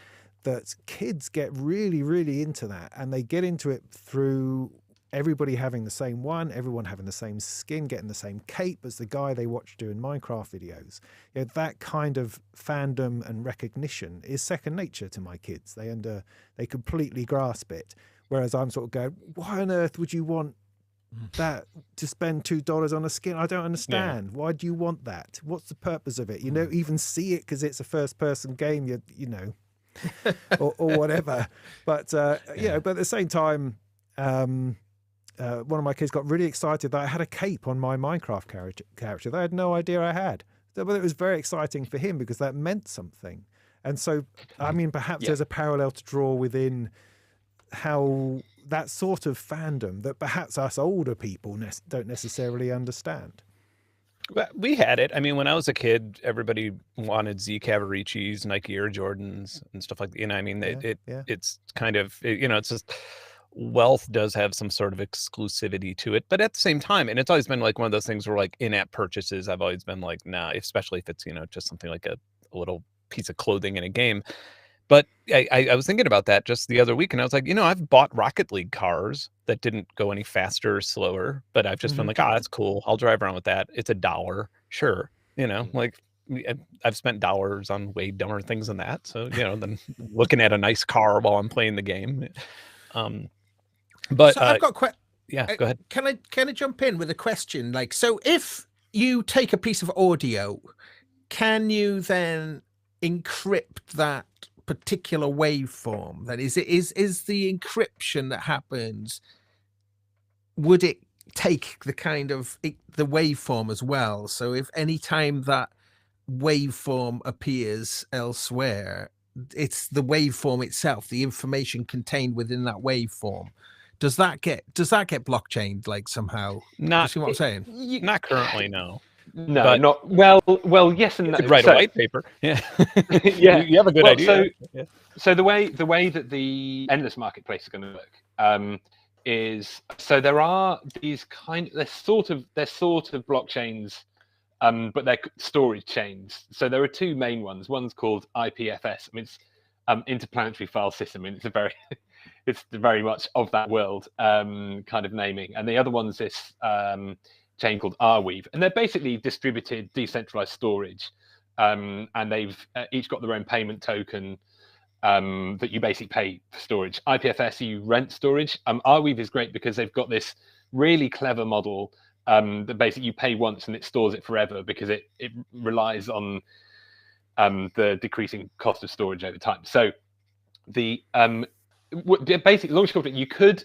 that kids get really, really into that, and they get into it through everybody having the same one, everyone having the same skin, getting the same cape as the guy they watch doing Minecraft videos. That kind of fandom and recognition is second nature to my kids. They completely grasp it. Whereas I'm sort of going, why on earth would you want that to spend $2 on a skin? I don't understand. Why do you want that? What's the purpose of it? You don't even see it because it's a first-person game, or whatever. But but at the same time, one of my kids got really excited that I had a cape on my Minecraft character. They had no idea I had. But it was very exciting for him because that meant something. And so, I mean, perhaps there's a parallel to draw within how that sort of fandom that perhaps us older people don't necessarily understand. We had it. I mean, when I was a kid, everybody wanted Z Cavaricis, Nike Air Jordans, and stuff like that. I mean, it's kind of, it's just... wealth does have some sort of exclusivity to it, but at the same time, and it's always been like one of those things where like in-app purchases, I've always been like, nah, especially if it's, just something like a little piece of clothing in a game. But I was thinking about that just the other week, and I was like, I've bought Rocket League cars that didn't go any faster or slower, but I've just been like, that's cool. I'll drive around with that. It's $1. Sure. Like I've spent dollars on way dumber things than that. So, than looking at a nice car while I'm playing the game. But so I've got go ahead. Can I jump in with a question? Like, so if you take a piece of audio, can you then encrypt that particular waveform? That is the encryption that happens, would it take the kind of the waveform as well? So if any time that waveform appears elsewhere, it's the waveform itself, the information contained within that waveform. Does that get blockchained like somehow? Not, you see what I'm saying? Not currently, no. No, but not well. Yes and no. Write a white paper. Yeah, you have a good idea. So the way that the endless marketplace is going to work is, so there are these they're sort of blockchains, but they're storage chains. So there are two main ones. One's called IPFS. I mean, it's interplanetary file system. I mean, it's very much of that world kind of naming. And the other one's this chain called Arweave, and they're basically distributed decentralized storage, and they've each got their own payment token that you basically pay for storage. IPFS, you rent storage. Arweave is great because they've got this really clever model that basically you pay once and it stores it forever, because it relies on the decreasing cost of storage over time. So the basically, long short, you could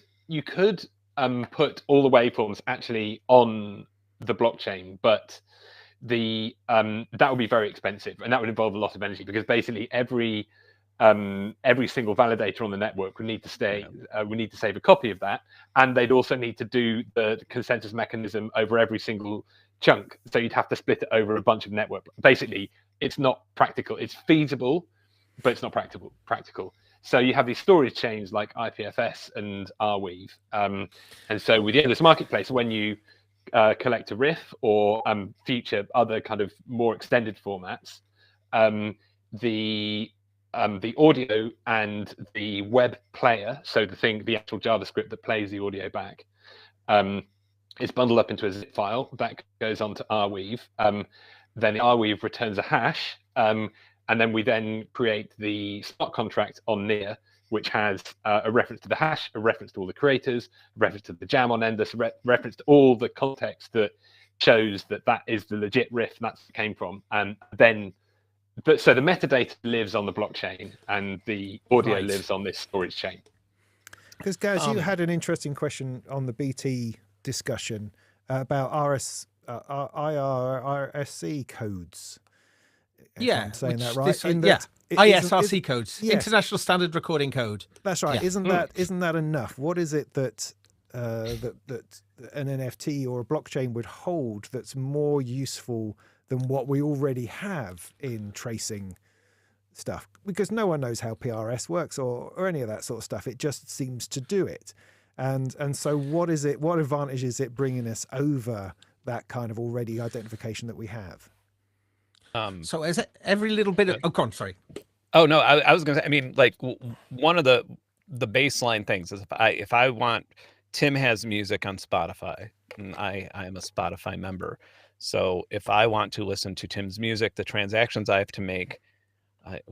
put all the waveforms actually on the blockchain, but that would be very expensive, and that would involve a lot of energy, because basically every single validator on the network would need to save a copy of that, and they'd also need to do the consensus mechanism over every single chunk. So you'd have to split it over a bunch of network. Basically, it's not practical. It's feasible, but it's not practical. So you have these storage chains like IPFS and Arweave. And so with the endless marketplace, when you collect a riff or future other kind of more extended formats, the audio and the web player, so the actual JavaScript that plays the audio back, is bundled up into a zip file that goes onto Arweave. Then the Arweave returns a hash, and then we then create the smart contract on Near which has a reference to the hash, a reference to all the creators, a reference to the jam on Endless, a reference to all the context that shows that that is the legit riff and that's where it came from. And then, so the metadata lives on the blockchain and the audio lives on this storage chain. Because Gaz, you had an interesting question on the BT discussion about IRSC codes. If I'm saying that right. ISRC codes, International Standard Recording Code. That's right. Yeah. Isn't that enough? What is it that that an NFT or a blockchain would hold that's more useful than what we already have in tracing stuff? Because no one knows how PRS works or any of that sort of stuff. It just seems to do it. And so what is it? What advantage is it bringing us over that kind of already identification that we have? So is it every little bit of... Oh, go on, sorry. Oh, no, I was going to say, I mean, like one of the baseline things is if I want, Tim has music on Spotify and I am a Spotify member. So if I want to listen to Tim's music, the transactions I have to make,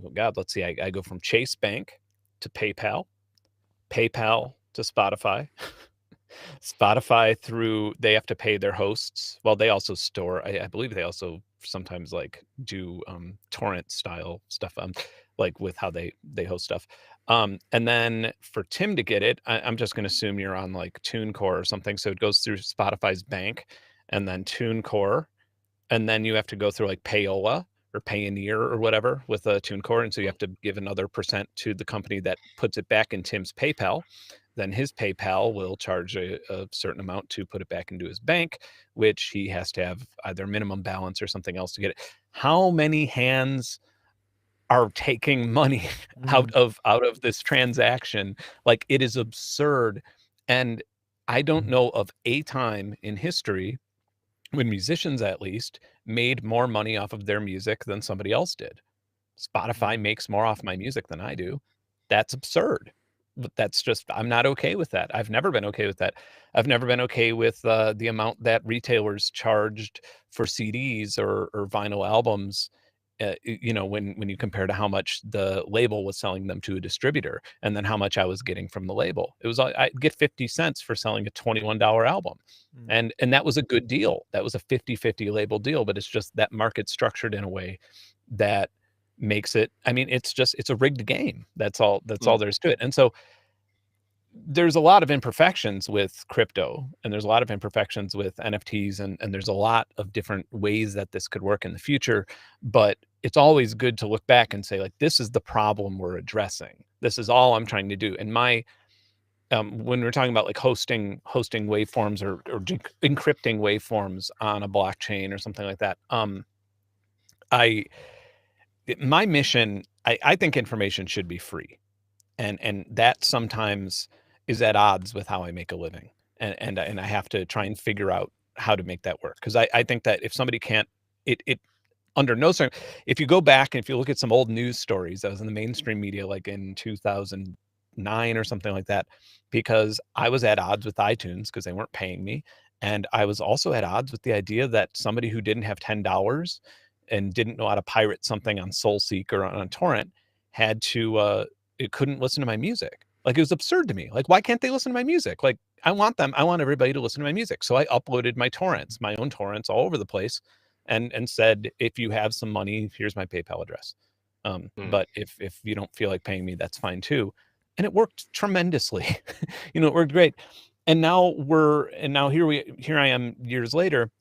let's see, I go from Chase Bank to PayPal to Spotify, Spotify they have to pay their hosts. Well, they also store, I believe they also sometimes like do torrent style stuff, like with how they host stuff. And then for Tim to get it, I'm just going to assume you're on like TuneCore or something. So it goes through Spotify's bank and then TuneCore. And then you have to go through like Payola or Payoneer or whatever with a TuneCore. And so you have to give another % to the company that puts it back in Tim's PayPal. Then his PayPal will charge a certain amount to put it back into his bank, which he has to have either minimum balance or something else to get it. How many hands are taking money out of this transaction? Like, it is absurd. And I don't know of a time in history when musicians, at least, made more money off of their music than somebody else did. Spotify makes more off my music than I do. That's absurd. But that's just, I'm not okay with that. I've never been okay with that. I've never been okay with the amount that retailers charged for CDs or vinyl albums, when you compare to how much the label was selling them to a distributor and then how much I was getting from the label. It was, I'd get 50 cents for selling a $21 album. And that was a good deal. That was a 50-50 label deal, but it's just that market structured in a way that makes it, I mean, it's a rigged game. That's all there's to it. And so there's a lot of imperfections with crypto and there's a lot of imperfections with NFTs and there's a lot of different ways that this could work in the future, but it's always good to look back and say, like, this is the problem we're addressing. This is all I'm trying to do. And my, when we're talking about like hosting waveforms or encrypting waveforms on a blockchain or something like that, my mission, I think information should be free. And that sometimes is at odds with how I make a living. And I have to try and figure out how to make that work. Because I think that if somebody can't, it under no certain, if you go back and if you look at some old news stories that was in the mainstream media, like in 2009 or something like that, because I was at odds with iTunes because they weren't paying me. And I was also at odds with the idea that somebody who didn't have $10 and didn't know how to pirate something on SoulSeek or on torrent had to, it couldn't listen to my music. Like, it was absurd to me. Like, why can't they listen to my music? Like, I want everybody to listen to my music. So I uploaded my own torrents all over the place and said, if you have some money, here's my PayPal address. But if you don't feel like paying me, that's fine too. And it worked tremendously. It worked great. And now here I am years later.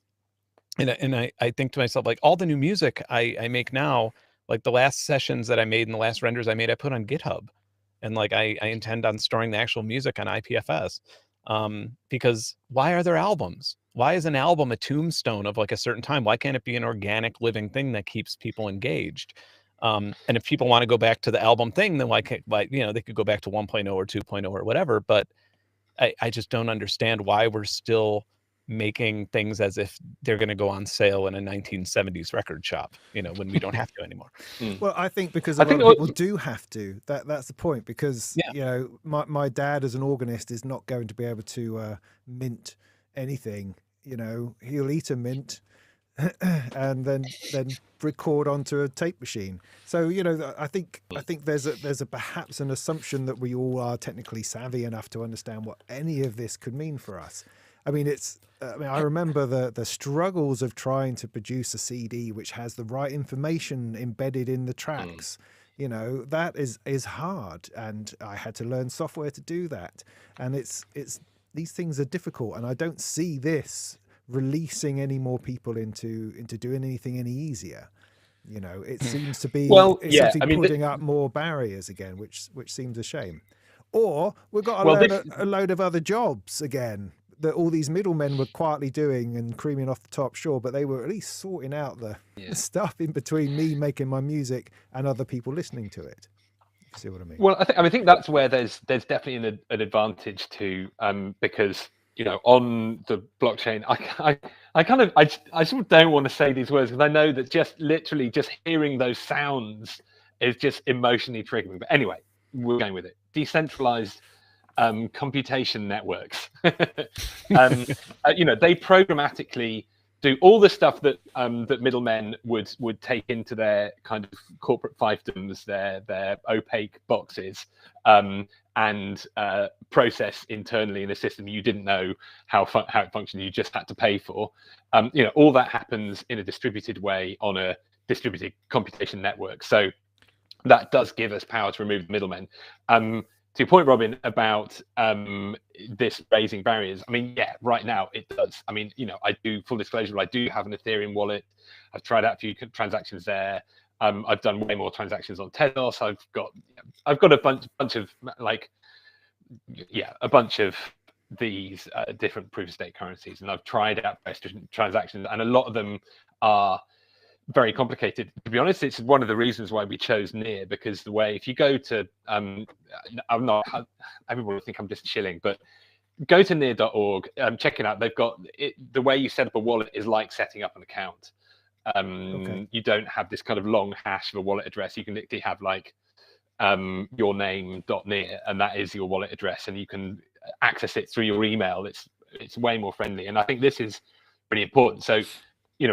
And I think to myself, like, all the new music I make now, like the last sessions that I made and the last renders I made, I put on GitHub. And like, I intend on storing the actual music on IPFS. Because why are there albums? Why is an album a tombstone of like a certain time? Why can't it be an organic living thing that keeps people engaged? And if people want to go back to the album thing, then they could go back to 1.0 or 2.0 or whatever. But I just don't understand why we're still making things as if they're going to go on sale in a 1970s record shop, when we don't have to anymore. Well, I think because a lot of people do have to. That's the point. Because my dad as an organist is not going to be able to mint anything. He'll eat a mint, and then record onto a tape machine. So I think there's a perhaps an assumption that we all are technically savvy enough to understand what any of this could mean for us. I mean, I remember the struggles of trying to produce a CD which has the right information embedded in the tracks. That is hard, and I had to learn software to do that. And it's these things are difficult, and I don't see this releasing any more people into doing anything any easier. It seems to be putting up more barriers again, which seems a shame. Or we've got a load of other jobs again that all these middlemen were quietly doing and creaming off the top, sure, but they were at least sorting out the stuff in between me making my music and other people listening to it. You see what I mean? Well, I think that's where there's definitely an advantage to because on the blockchain, I sort of don't want to say these words because I know that just literally just hearing those sounds is just emotionally triggering. But anyway, we're going with it. Decentralized computation networks. They programmatically do all the stuff that that middlemen would take into their kind of corporate fiefdoms, their opaque boxes, and process internally in a system you didn't know how it functioned. You just had to pay for. All that happens in a distributed way on a distributed computation network. So that does give us power to remove the middlemen. To your point, Robin, about this raising barriers, I mean, yeah, right now it does. I mean, I do, full disclosure, I do have an Ethereum wallet. I've tried out a few transactions there. I've done way more transactions on Tezos. I've got a bunch of a bunch of these different proof of stake currencies, and I've tried out transactions, and a lot of them are very complicated. To be honest, it's one of the reasons why we chose Near, because the way, if you go to everyone will think I'm just chilling, but go to near.org, check it out. They've got it, the way you set up a wallet is like setting up an account. You don't have this kind of long hash of a wallet address. You can literally have like your name.near, and that is your wallet address, and you can access it through your email. It's way more friendly, and I think this is pretty important. So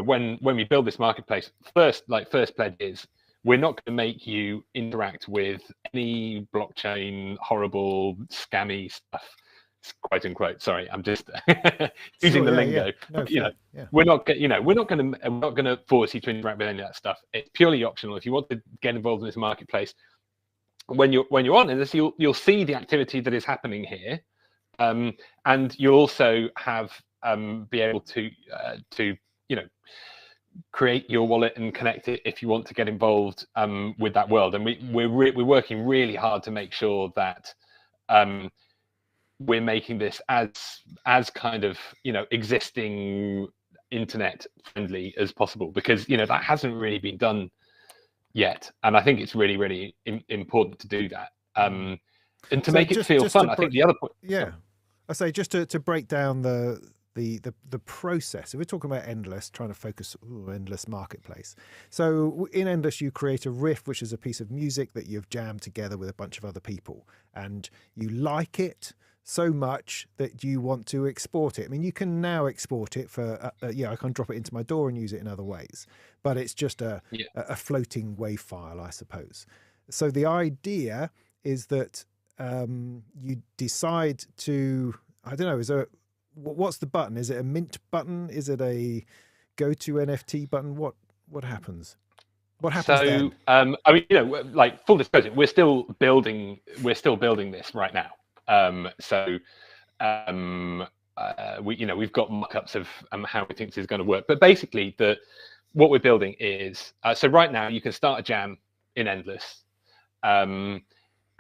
when we build this marketplace, first pledge is we're not going to make you interact with any blockchain horrible scammy stuff, quote unquote. Sorry, I'm just using the lingo. No, we're not going to force you to interact with any of that stuff. It's purely optional. If you want to get involved in this marketplace, when you're on this, you'll see the activity that is happening here, and you'll also have be able to create your wallet and connect it if you want to get involved with that world. And we're working really hard to make sure that we're making this as kind of existing internet friendly as possible, because that hasn't really been done yet, and I think it's really, really important to do that, and to make it feel fun. I think the other point, I say just to break down the process. If we're talking about Endless, trying to focus Endless marketplace. So in Endless, you create a riff, which is a piece of music that you've jammed together with a bunch of other people, and you like it so much that you want to export it. I mean, you can now export it for I can drop it into my DAW and use it in other ways, but it's just a floating WAV file, I suppose. So the idea is that you decide to, I don't know, what's the button? Is it a mint button? Is it a go to NFT button? What happens? What happens then? I mean, like full disclosure, we're still building this right now. We've got mock-ups of how we think this is going to work. But basically, what we're building is so right now you can start a jam in Endless.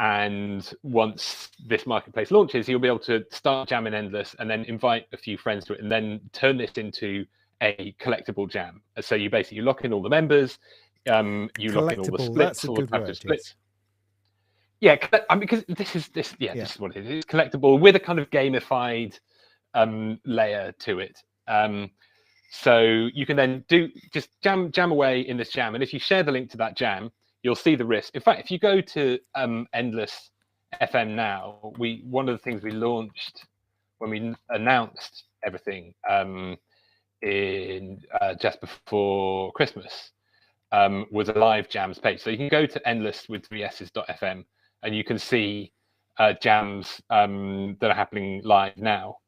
And once this marketplace launches, you'll be able to start jam in Endless and then invite a few friends to it, and then turn this into a collectible jam. So you basically lock in all the members, you lock in all the splits, all the types of splits. Yeah, because this is what it is. It's collectible with a kind of gamified layer to it. So you can then just jam away in this jam, and if you share the link to that jam, you'll see the risk. In fact, if you go to Endless FM now, one of the things we launched when we announced everything in just before Christmas was a live jams page. So you can go to endless with 3s.fm and you can see jams that are happening live now,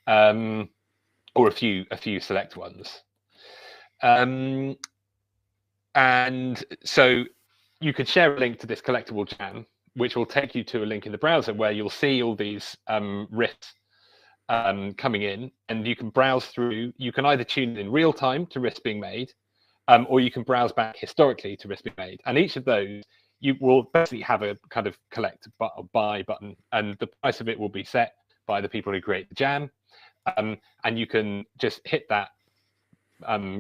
or a few select ones. And so you could share a link to this collectible jam, which will take you to a link in the browser where you'll see all these riffs coming in, and you can browse through. You can either tune in real time to riffs being made, or you can browse back historically to riffs being made. And each of those, you will basically have a kind of collect or buy button, and the price of it will be set by the people who create the jam. And you can just hit that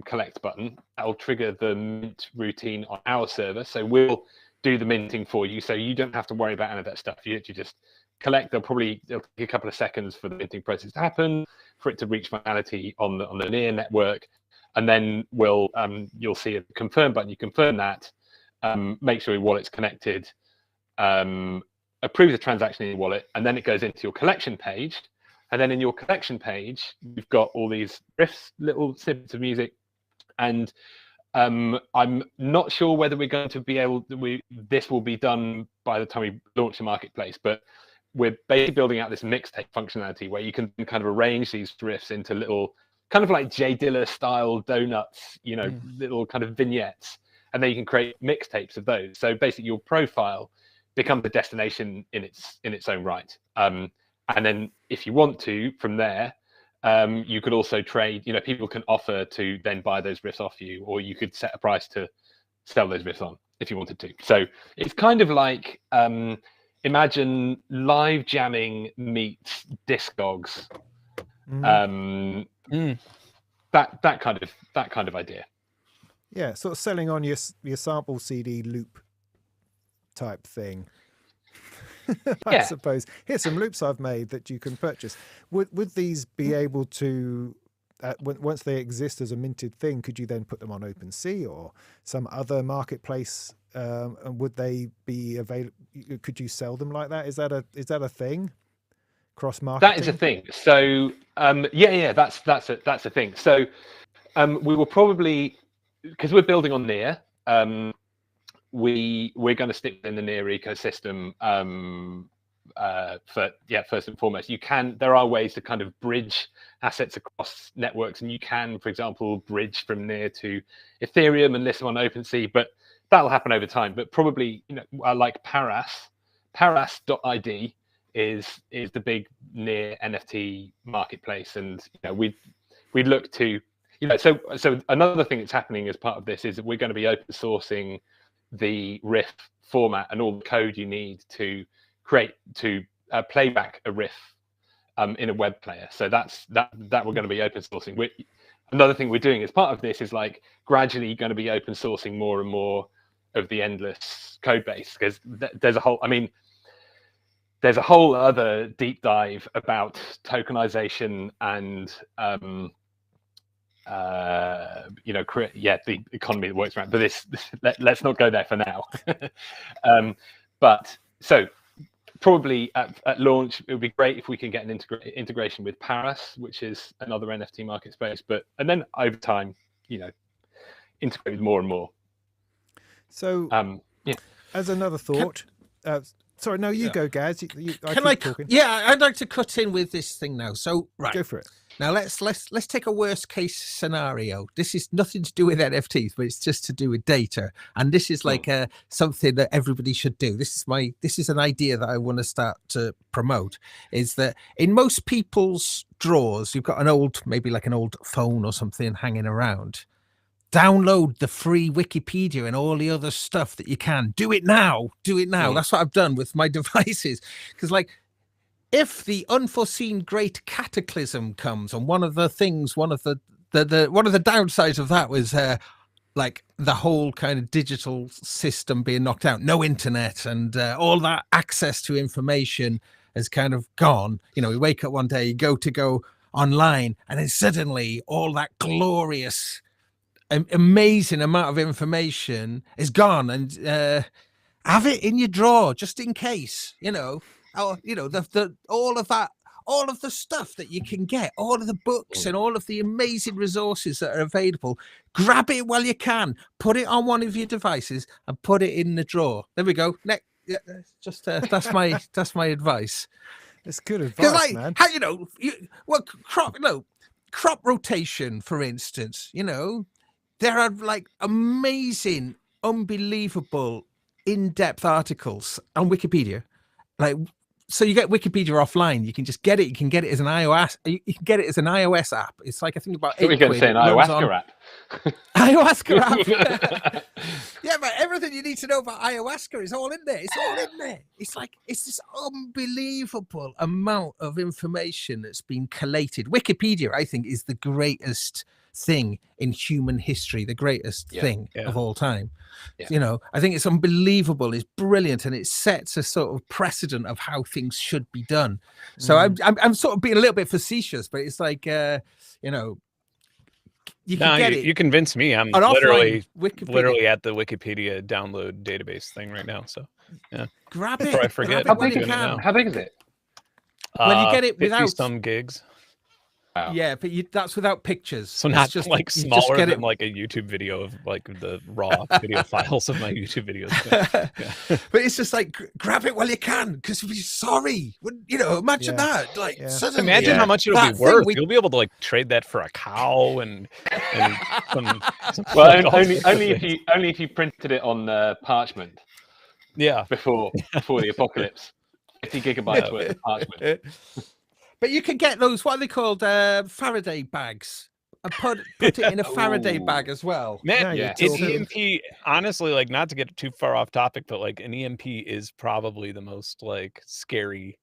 collect button. That'll trigger the mint routine on our server. So we'll do the minting for you, so you don't have to worry about any of that stuff. You just collect. It'll take a couple of seconds for the minting process to happen, for it to reach finality on the NEAR network, and then you'll see a confirm button. You confirm that, make sure your wallet's connected, approve the transaction in your wallet, and then it goes into your collection page. And then in your collection page, you've got all these riffs, little snippets of music, and I'm not sure whether we're going to be able. This will be done by the time we launch the marketplace, but we're basically building out this mixtape functionality where you can kind of arrange these riffs into little, kind of like J Dilla style donuts, little kind of vignettes, and then you can create mixtapes of those. So basically, your profile becomes a destination in its own right. And then if you want to, from there, you could also trade. People can offer to then buy those riffs off you, or you could set a price to sell those riffs on if you wanted to. So it's kind of like, imagine live jamming meets Discogs. That kind of idea. Yeah, sort of selling on your sample CD loop type thing. I suppose. Here's some loops I've made that you can purchase. Would these be able to, once they exist as a minted thing, could you then put them on OpenSea or some other marketplace? And would they be available? Could you sell them like that? Is that a thing? Cross marketing? That is a thing. So that's a thing. So we will probably, because we're building on NEAR, we're going to stick in the NEAR ecosystem first and foremost. There are ways to kind of bridge assets across networks, and you can, for example, bridge from NEAR to Ethereum and list them on OpenSea, but that'll happen over time. But probably, like Paras.id is the big NEAR NFT marketplace, and we'd look to, so another thing that's happening as part of this is that we're going to be open sourcing the riff format and all the code you need to play back a riff in a web player. So that we're going to be open sourcing. Another thing we're doing as part of this is like gradually going to be open sourcing more and more of the endless code base, because there's a whole other deep dive about tokenization and the economy that works around. But let's not go there for now. But so probably at launch, it would be great if we can get an integration with Paras, which is another NFT market space. And then over time, integrate with more and more. So as another thought, sorry, no, you go, Gaz. I'd like to cut in with this thing now. So go for it. Now let's take a worst case scenario. This is nothing to do with NFTs, but it's just to do with data. And this is like something that everybody should do. This is an idea that I want to start to promote. Is that in most people's drawers, you've got maybe like an old phone or something hanging around. Download the free Wikipedia and all the other stuff that you can. Do it now. That's what I've done with my devices. Because if the unforeseen great cataclysm comes, and one of the downsides of that was like the whole kind of digital system being knocked out, no internet, and all that access to information has kind of gone. We wake up one day, you go online, and then suddenly all that glorious, amazing amount of information is gone, and have it in your drawer just in case. All of that all of the stuff that you can get, all of the books and all of the amazing resources that are available. Grab it while you can, put it on one of your devices and put it in the drawer. There we go. Next, yeah, just that's my advice. It's good advice, Like, man. how, crop rotation, for instance, there are like amazing, unbelievable, in-depth articles on Wikipedia. Like, so you get Wikipedia offline. You can just get it. You can get it as an iOS. You can get it as an iOS app. It's like, I think about 8 quid. We're going to say an ayahuasca app. Ayahuasca app. Yeah, but everything you need to know about ayahuasca is all in there. It's all in there. It's like, it's this unbelievable amount of information that's been collated. Wikipedia, I think, is the greatest thing in human history, the greatest thing of all time. I think it's unbelievable, it's brilliant, and it sets a sort of precedent of how things should be done. So I'm sort of being a little bit facetious, but it's like you can get it. You convinced me. I'm literally at the Wikipedia download database thing right now. So grab it. Before I forget. How big is it? Well, you get it without some gigs. Wow. Yeah, but that's without pictures. So not just like smaller than like a YouTube video of like the raw video files of my YouTube videos. But it's just like, grab it while you can, because we're sorry. Imagine that. Like, suddenly, imagine how much it'll be worth. You'll be able to like trade that for a cow and some well, only if you printed it on parchment. Yeah. Before the apocalypse, 50 gigabytes worth of parchment. But you can get those, what are they called? Faraday bags. And put it in a Faraday bag as well. Man, an EMP, honestly, like, not to get too far off topic, but like an EMP is probably the most like scary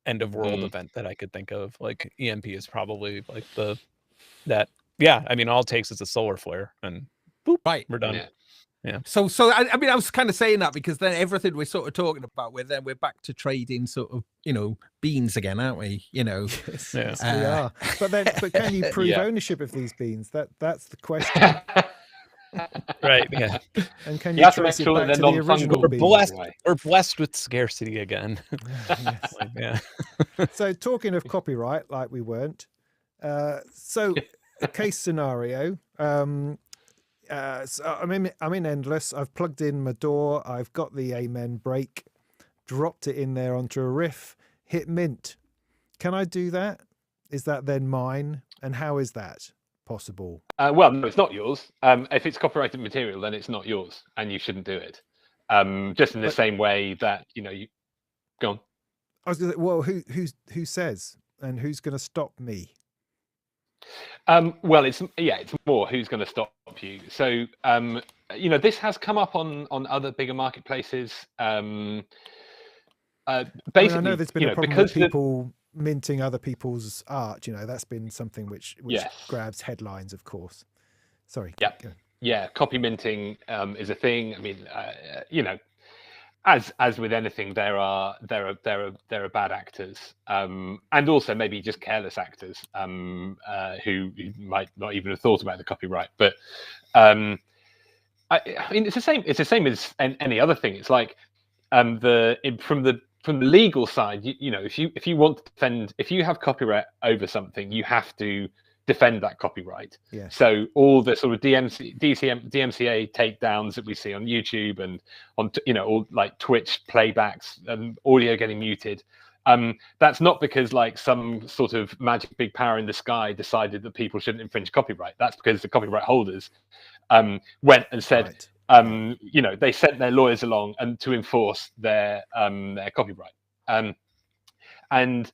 end of world event that I could think of. Like, EMP is probably like I mean, all it takes is a solar flare and boop, we're done. Yeah. So I mean, I was kind of saying that because then everything we're sort of talking about, we're back to trading sort of, beans again, aren't we? Yes, we are. But can you prove ownership of these beans? That's the question. Right. Yeah. And can you trace it back to the original beans? We're blessed with scarcity again. So talking of copyright, like we weren't. So a case scenario. So I'm in Endless. I've plugged in my door. I've got the Amen break, dropped it in there onto a riff, hit mint. Can I do that? Is that then mine? And how is that possible? Well, no, it's not yours. If it's copyrighted material, then it's not yours, and you shouldn't do it. Just in the same way that you go on. I was going to say, well, who says, and who's going to stop me? Well, it's more who's going to stop you. So this has come up on other bigger marketplaces. Basically, I know there's been a problem with people minting other people's art. That's been something which grabs headlines, of course. Sorry. Yeah. Copy minting is a thing. I mean, as with anything, there are bad actors, and also maybe just careless actors who might not even have thought about the copyright. But I mean, it's the same as any other thing. It's like from the legal side, if you want to defend, if you have copyright over something, you have to defend that copyright. Yeah. So all the sort of DMCA takedowns that we see on YouTube and on all like Twitch playbacks and audio getting muted, that's not because like some sort of magic big power in the sky decided that people shouldn't infringe copyright. That's because the copyright holders went and said, they sent their lawyers along and to enforce their copyright. And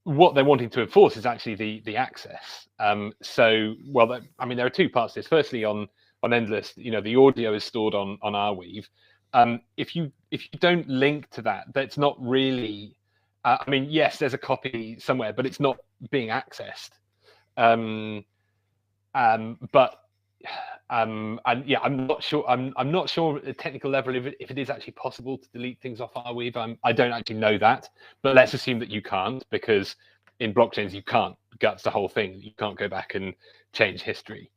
what they're wanting to enforce is actually the access. There are two parts to this. Firstly, on Endless, the audio is stored on Arweave. If you don't link to that, that's not really. Yes, there's a copy somewhere, but it's not being accessed. I'm not sure. I'm not sure at a technical level if it is actually possible to delete things off Arweave. I don't actually know that, but let's assume that you can't, because in blockchains you can't guts the whole thing. You can't go back and change history.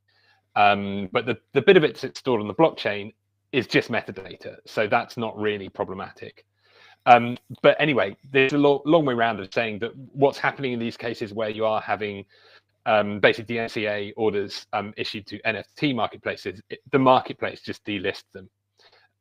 But the bit of it that's stored on the blockchain is just metadata, so that's not really problematic. But anyway, there's a long way around of saying that what's happening in these cases where you are having basically DMCA orders issued to NFT marketplaces, the marketplace just delists them,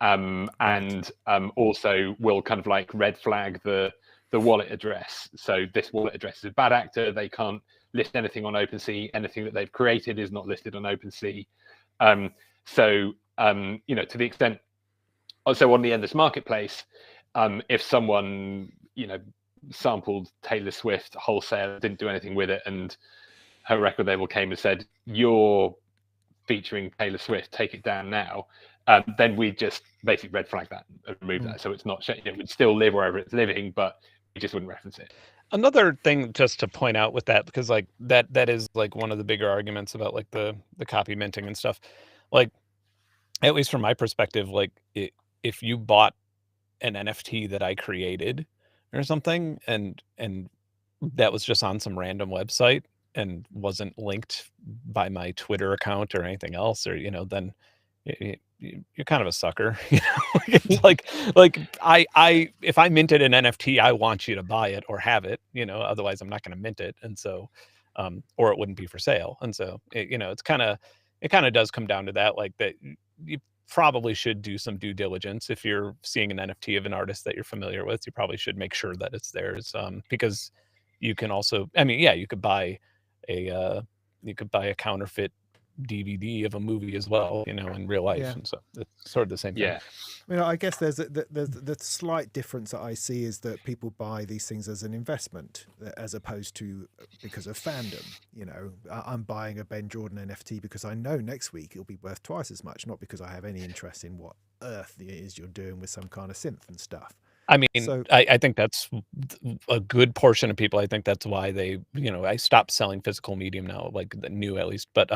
and also will kind of like red flag the wallet address. So this wallet address is a bad actor. They can't list anything on OpenSea. Anything that they've created is not listed on OpenSea. So to the extent, also on the Endless Marketplace, if someone sampled Taylor Swift wholesale, didn't do anything with it, and her record label came and said, "You're featuring Taylor Swift, take it down now," then we just basically red flag that and remove that. So it's not, it would still live wherever it's living, but we just wouldn't reference it. Another thing just to point out with that, because like that is like one of the bigger arguments about like the copy minting and stuff. Like, at least from my perspective, like if you bought an NFT that I created or something, and that was just on some random website and wasn't linked by my Twitter account or anything else, or then you're kind of a sucker. It's like I if I minted an NFT, I want you to buy it or have it, otherwise I'm not going to mint it, and so or it wouldn't be for sale. And so it kind of does come down to that, like that you probably should do some due diligence. If you're seeing an NFT of an artist that you're familiar with, you probably should make sure that it's theirs, because you can also, you could buy a counterfeit DVD of a movie as well, in real life. And so it's sort of the same thing. I guess there's the slight difference that I see is that people buy these things as an investment as opposed to because of fandom. I'm buying a Ben Jordan NFT because I know next week it'll be worth twice as much, not because I have any interest in what earth it is you're doing with some kind of synth and stuff. I think that's a good portion of people. I think that's why they, I stopped selling physical medium now, like the new at least, but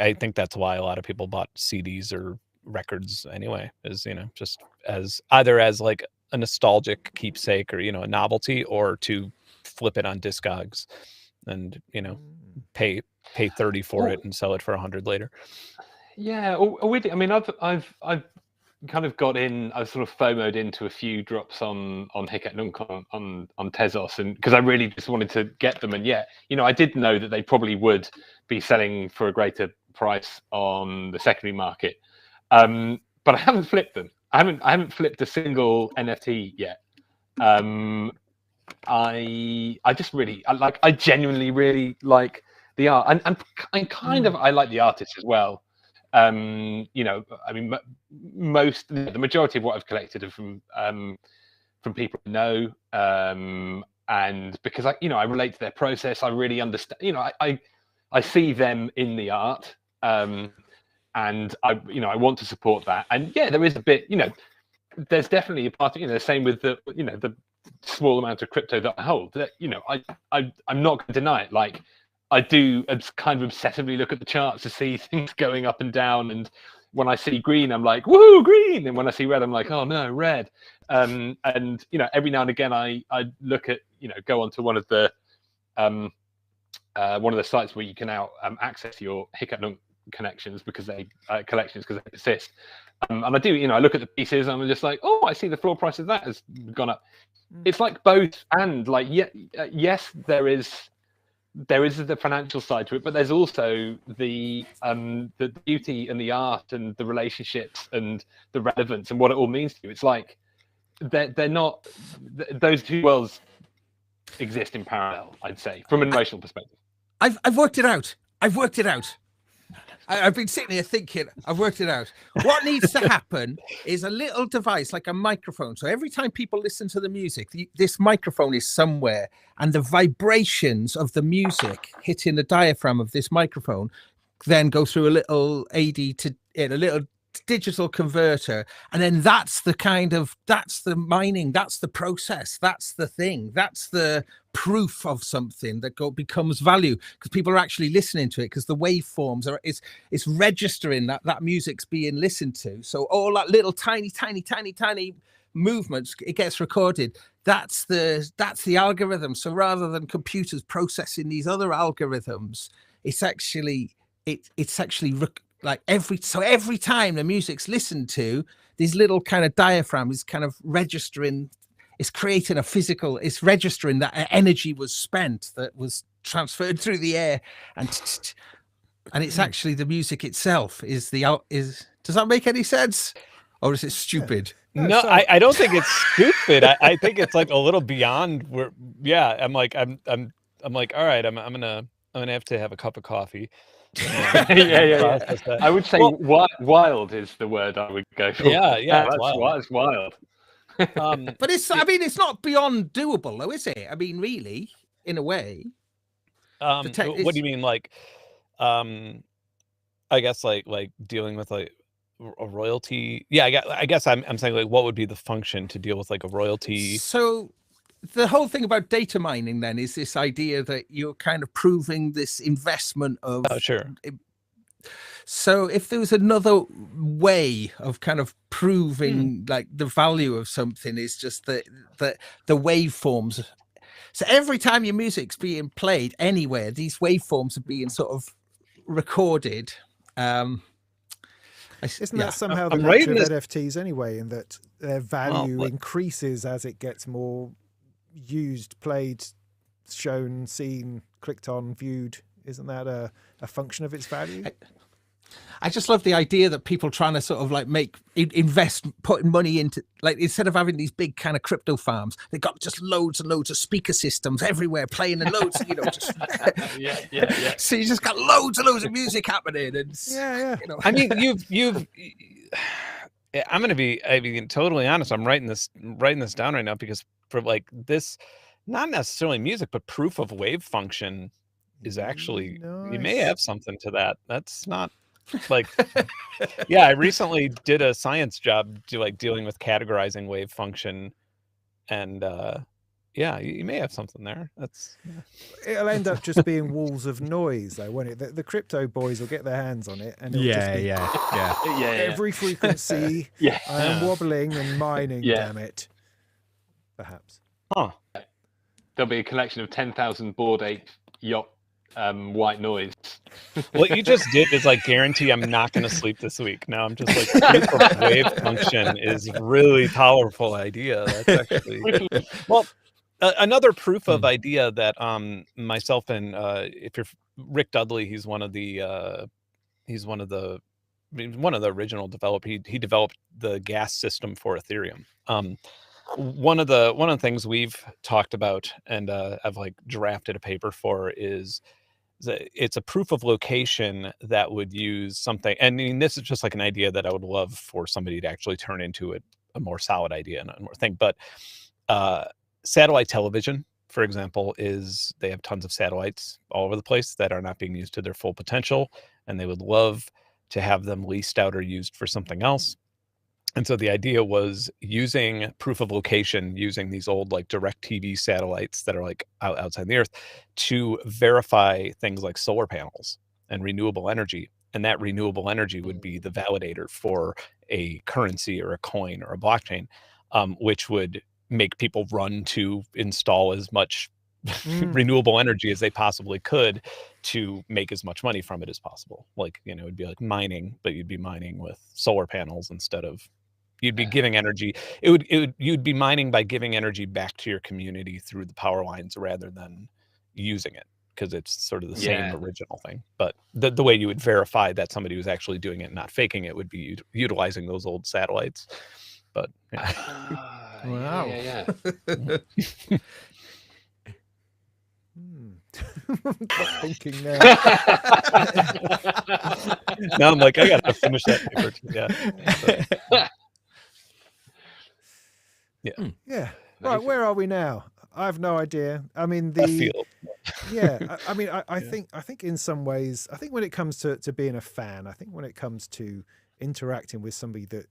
I think that's why a lot of people bought CDs or records anyway, is just as either as like a nostalgic keepsake or a novelty, or to flip it on Discogs and pay 30 for it and sell it for 100 later. I've kind of got in, I sort of FOMO'd into a few drops on Hicat Nunc on Tezos, and because I really just wanted to get them, and I did know that they probably would be selling for a greater price on the secondary market, but I haven't flipped them. I haven't flipped a single NFT yet. I just really I genuinely really like the art, and kind of I like the artists as well. The majority of what I've collected are from people I know, and because I relate to their process, I really understand. I see them in the art, and I want to support that. And there is a bit, there's definitely a part of, same with the the small amount of crypto that I hold. That I'm not going to deny it. Like, I do kind of obsessively look at the charts to see things going up and down, and when I see green, I'm like, woohoo, green, and when I see red, I'm like, oh no, red. And every now and again, I look at go onto one of the sites where you can now access your Hicat Nunc connections because they persist. And I do, I look at the pieces and I'm just like, oh, I see the floor price of that has gone up. It's like both, and like, yes, there is the financial side to it, but there's also the beauty and the art and the relationships and the relevance and what it all means to you. It's like they're not, those two worlds exist in parallel, I'd say, from an emotional perspective. I've worked it out. I've been sitting here thinking, I've worked it out. What needs to happen is a little device like a microphone. So every time people listen to the music, this microphone is somewhere, and the vibrations of the music hitting the diaphragm of this microphone then go through a little AD to a little digital converter, and then that's the mining, that's the process, that's the thing, that's the proof of something that becomes value, because people are actually listening to it, because the waveforms it's registering that music's being listened to. So all that little tiny movements, it gets recorded. That's the algorithm. So rather than computers processing these other algorithms, it's actually like every time the music's listened to, these little kind of diaphragm is kind of registering, it's creating a physical, it's registering that energy was spent, that was transferred through the air, and it's actually the music itself is does that make any sense, or is it stupid? No, I don't think it's stupid. I think it's like a little beyond where. Yeah, I'm like, all right, I'm gonna have to have a cup of coffee. Yeah. I would say wild is the word I would go for. Yeah, that's wild. But it's not beyond doable, though, is it? I mean, really, in a way. What do you mean, like? I guess like dealing with like a royalty. Yeah, I guess I'm saying, like, what would be the function to deal with like a royalty? So the whole thing about data mining then is this idea that you're kind of proving this investment of. Oh, sure. So if there was another way of kind of proving like the value of something, is just that the waveforms. So every time your music's being played anywhere, these waveforms are being sort of recorded. Isn't that somehow the nature of NFTs anyway, in that their value increases as it gets more used, played, shown, seen, clicked on, viewed? Isn't that a function of its value? I just love the idea that people trying to sort of like invest, putting money into, like, instead of having these big kind of crypto farms, they've got just loads and loads of speaker systems everywhere playing, and loads, just yeah. So you just got loads and loads of music happening, and I mean, you've. I'm going to be totally honest. I'm writing this down right now, because for like this, not necessarily music, but proof of wave function is actually, you may have something to that. That's not like, I recently did a science job dealing with categorizing wave function, and you may have something there. It'll end up just being walls of noise, though, won't it? The crypto boys will get their hands on it, and it'll just be every frequency. I am wobbling and mining. Damn it. Perhaps. There'll be a collection of 10,000 Bored Ape yacht white noise. What you just did is like guarantee I'm not going to sleep this week. Now I'm just like, proof of wave function is really powerful idea. That's actually another proof of idea that myself and if you're Rick Dudley, he's one of the original developers. He developed the gas system for Ethereum. One of the things we've talked about, and I've like drafted a paper for, is that it's a proof of location that would use something. And I mean, this is just like an idea that I would love for somebody to actually turn into a more solid idea and a more thing. But satellite television, for example, they have tons of satellites all over the place that are not being used to their full potential, and they would love to have them leased out or used for something else. And so the idea was using proof of location, using these old like direct TV satellites that are like outside the Earth, to verify things like solar panels and renewable energy. And that renewable energy would be the validator for a currency or a coin or a blockchain, which would make people run to install as much renewable energy as they possibly could to make as much money from it as possible. Like, it'd be like mining, but you'd be mining with solar panels instead of, you'd be giving energy. You'd be mining by giving energy back to your community through the power lines rather than using it, because it's sort of the same original thing. But the way you would verify that somebody was actually doing it, not faking it, would be utilizing those old satellites. But wow. Yeah. I'm thinking now. Now I'm like, I got to finish that paper too. Yeah. Right, where are we now? I have no idea. I mean, I think in some ways, I think when it comes to being a fan, I think when it comes to interacting with somebody that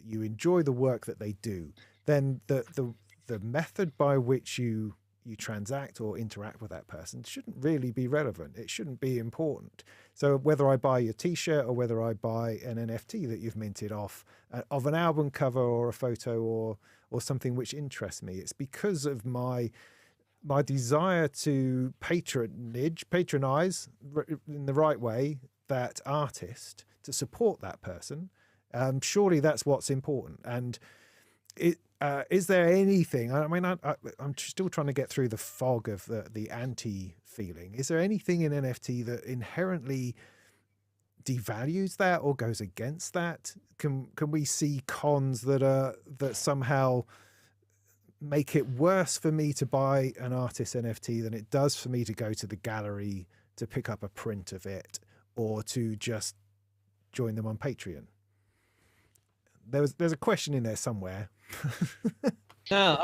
you enjoy the work that they do, then the method by which you transact or interact with that person shouldn't really be relevant. It shouldn't be important. So whether I buy your t-shirt or whether I buy an NFT that you've minted of an album cover or a photo or something which interests me, it's because of my desire to patronize in the right way that artist, to support that person. Surely that's what's important. And is there anything, I mean, I'm still trying to get through the fog of the anti feeling. Is there anything in NFT that inherently devalues that or goes against that? Can we see cons that somehow make it worse for me to buy an artist NFT than it does for me to go to the gallery to pick up a print of it or to just join them on Patreon? There's a question in there somewhere. No,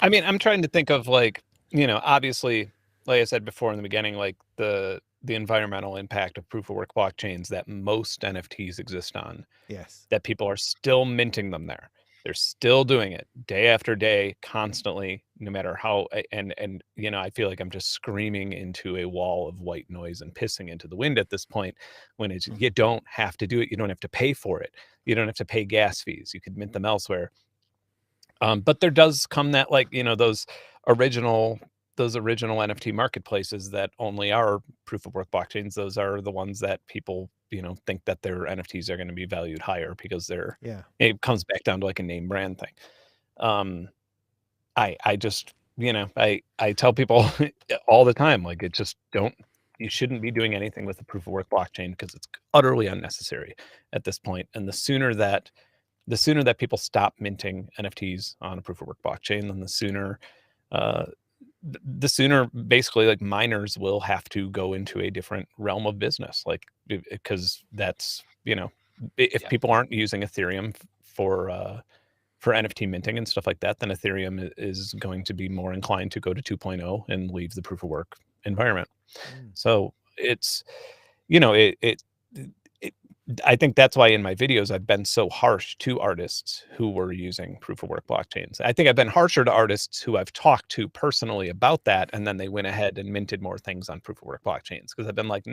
I mean, I'm trying to think of, like, you know, obviously, like I said before in the beginning, like the environmental impact of proof of work blockchains that most NFTs exist on. Yes. That people are still minting them there. They're still doing it day after day, constantly, no matter how. And you know, I feel like I'm just screaming into a wall of white noise and pissing into the wind at this point. When it's, you don't have to do it. You don't have to pay for it. You don't have to pay gas fees. You could mint them elsewhere. But there does come that, like, you know, those original NFT marketplaces that only are proof of work blockchains. Those are the ones that people, you know, think that their NFTs are going to be valued higher because they're, it comes back down to like a name brand thing. I just, you know, I tell people all the time, like, it just you shouldn't be doing anything with the proof of work blockchain because it's utterly unnecessary at this point. And the sooner that people stop minting NFTs on a proof of work blockchain, then the sooner basically, like, miners will have to go into a different realm of business, like, because that's, you know, if people aren't using Ethereum for NFT minting and stuff like that, then Ethereum is going to be more inclined to go to 2.0 and leave the proof of work environment. So it's, you know, I think that's why in my videos I've been so harsh to artists who were using proof of work blockchains. I think I've been harsher to artists who I've talked to personally about that, and then they went ahead and minted more things on proof of work blockchains, because I've been like,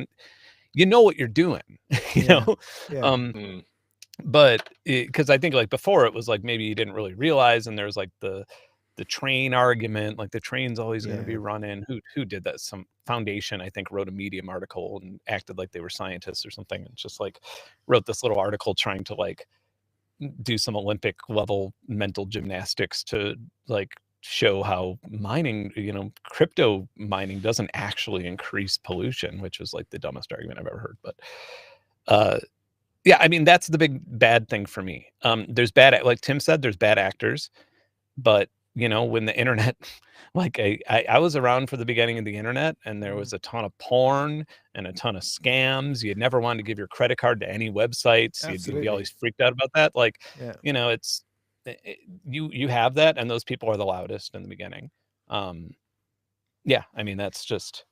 you know what you're doing, you know? But because I think, like, before it was like maybe you didn't really realize, and there's like the train argument, like the train's always going to be running. Who did that? Some foundation, I think, wrote a Medium article and acted like they were scientists or something, and just like wrote this little article trying to like do some Olympic level mental gymnastics to like show how mining, you know, crypto mining doesn't actually increase pollution, which was like the dumbest argument I've ever heard. But yeah, I mean, that's the big bad thing for me. There's like Tim said, there's bad actors, but, you know, when the internet, like I was around for the beginning of the internet, and there was a ton of porn and a ton of scams. You never wanted to give your credit card to any websites. You'd be always freaked out about that. Like, you know, you have that, and those people are the loudest in the beginning. Yeah, I mean, that's just,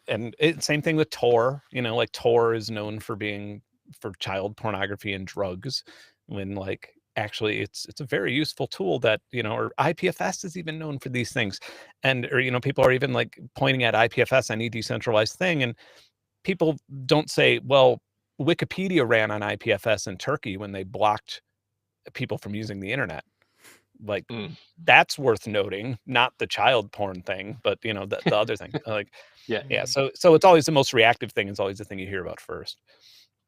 and same thing with Tor. You know, like Tor is known for being for child pornography and drugs, when like actually it's a very useful tool that, you know, or IPFS is even known for these things. And, or, you know, people are even like pointing at IPFS, any decentralized thing, and people don't say, well, Wikipedia ran on IPFS in Turkey when they blocked people from using the internet. Like, that's worth noting, not the child porn thing, but, you know, the other thing. Like, so it's always the most reactive thing is always the thing you hear about first.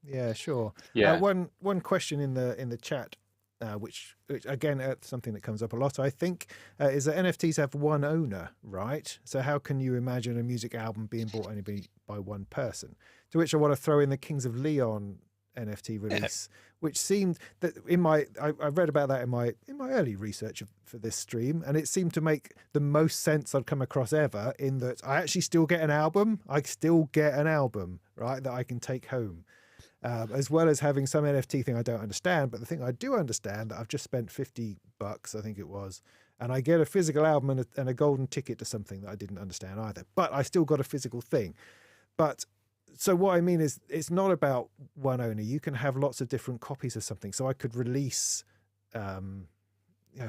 Yeah, sure. One question in the chat, which again, something that comes up a lot, I think, is that NFTs have one owner, right? So how can you imagine a music album being bought only by one person? To which I want to throw in the Kings of Leon NFT release, which seemed that I read about that in my early research for this stream, and it seemed to make the most sense I'd come across ever, in that I actually still get an album. I still get an album, right, that I can take home. As well as having some NFT thing I don't understand, but the thing I do understand, that I've just spent $50, I think it was, and I get a physical album and a golden ticket to something that I didn't understand either, but I still got a physical thing. But so what I mean is, it's not about one owner. You can have lots of different copies of something. So I could release 5,000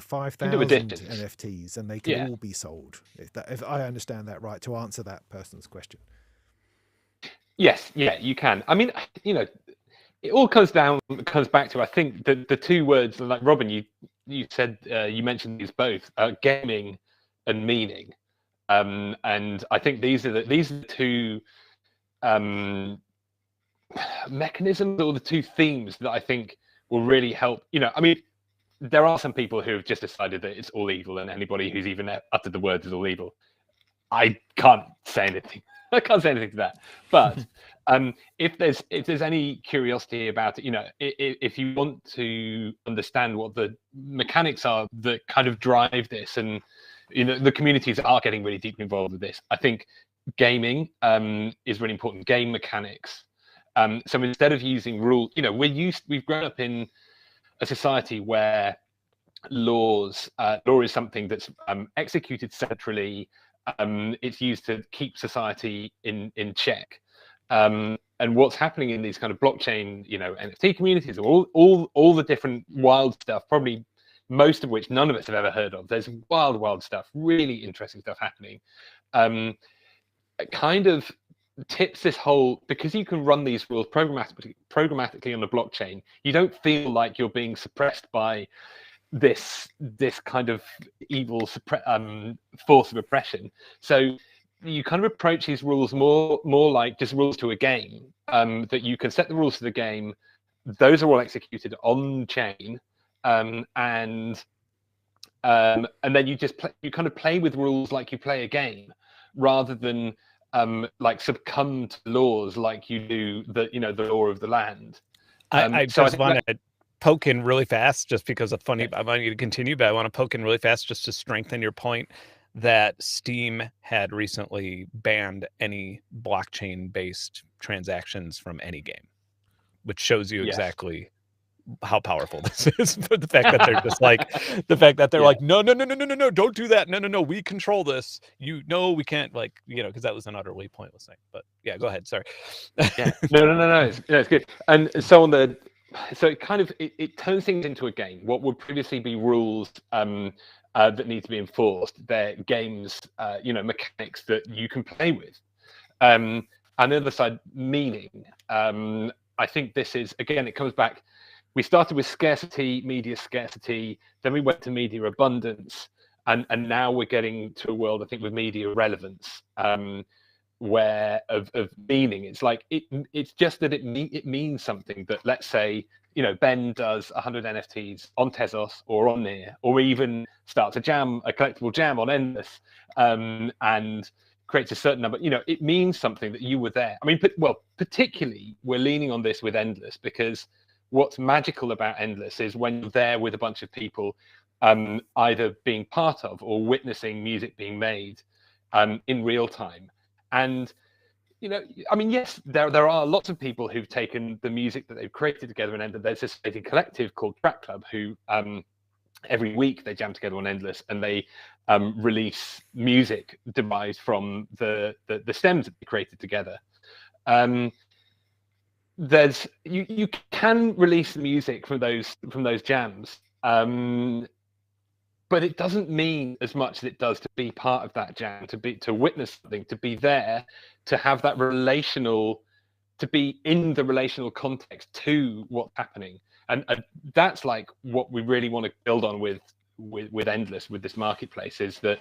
NFTs, and they can all be sold, if I understand that right, to answer that person's question. Yes, you can. I mean, you know, it all comes back to, I think, the two words, like Robin, you said, you mentioned these both, gaming and meaning, and I think these are the two mechanisms or the two themes that I think will really help. I mean, there are some people who have just decided that it's all evil, and anybody who's even uttered the words is all evil. I can't say anything. I can't say anything to that. But if there's any curiosity about it, if you want to understand what the mechanics are that kind of drive this, and the communities are getting really deeply involved with this, I think gaming is really important. Game mechanics. So instead of using rules, we've grown up in a society where law is something that's executed centrally. It's used to keep society in check. And what's happening in these kind of blockchain, NFT communities, all the different wild stuff, probably most of which none of us have ever heard of. There's wild stuff, really interesting stuff happening. It kind of tips this whole, because you can run these rules programmatically on the blockchain, you don't feel like you're being suppressed by this kind of evil force of oppression. So you kind of approach these rules more like just rules to a game, that you can set the rules to the game. Those are all executed on chain, and then you just you kind of play with rules like you play a game, rather than like succumb to laws like you do the law of the land. I just want to poke in really fast, just because of funny. I want you to continue, but I want to poke in really fast just to strengthen your point that Steam had recently banned any blockchain-based transactions from any game, which shows you exactly how powerful this is. For the fact that they're just like, like, no, don't do that. No, we control this. We can't, because that was an utterly pointless thing. But yeah, go ahead. Sorry. No. It's good. And so it kind of it turns things into a game. What would previously be rules that need to be enforced, they're games, mechanics that you can play with. And the other side, meaning. I think this is, again, it comes back. We started with scarcity, media scarcity, then we went to media abundance, and now we're getting to a world, I think, with media relevance, where of meaning. It's like it's just that it means something. That, let's say, Benn does 100 NFTs on Tezos or on Near, or even starts a collectible jam on Endless, and creates a certain number. It means something that you were there. I mean, particularly we're leaning on this with Endless, because what's magical about Endless is when you're there with a bunch of people, either being part of or witnessing music being made in real time. And I mean, yes, there are lots of people who've taken the music that they've created together and Endless. There's this amazing collective called Track Club who every week they jam together on Endless, and they release music derived from the stems that they created together. You can release music from those jams, but it doesn't mean as much as it does to be part of that jam, to witness something, to be there, to have that to be in the relational context to what's happening. And that's like what we really want to build on with Endless, with this marketplace, is that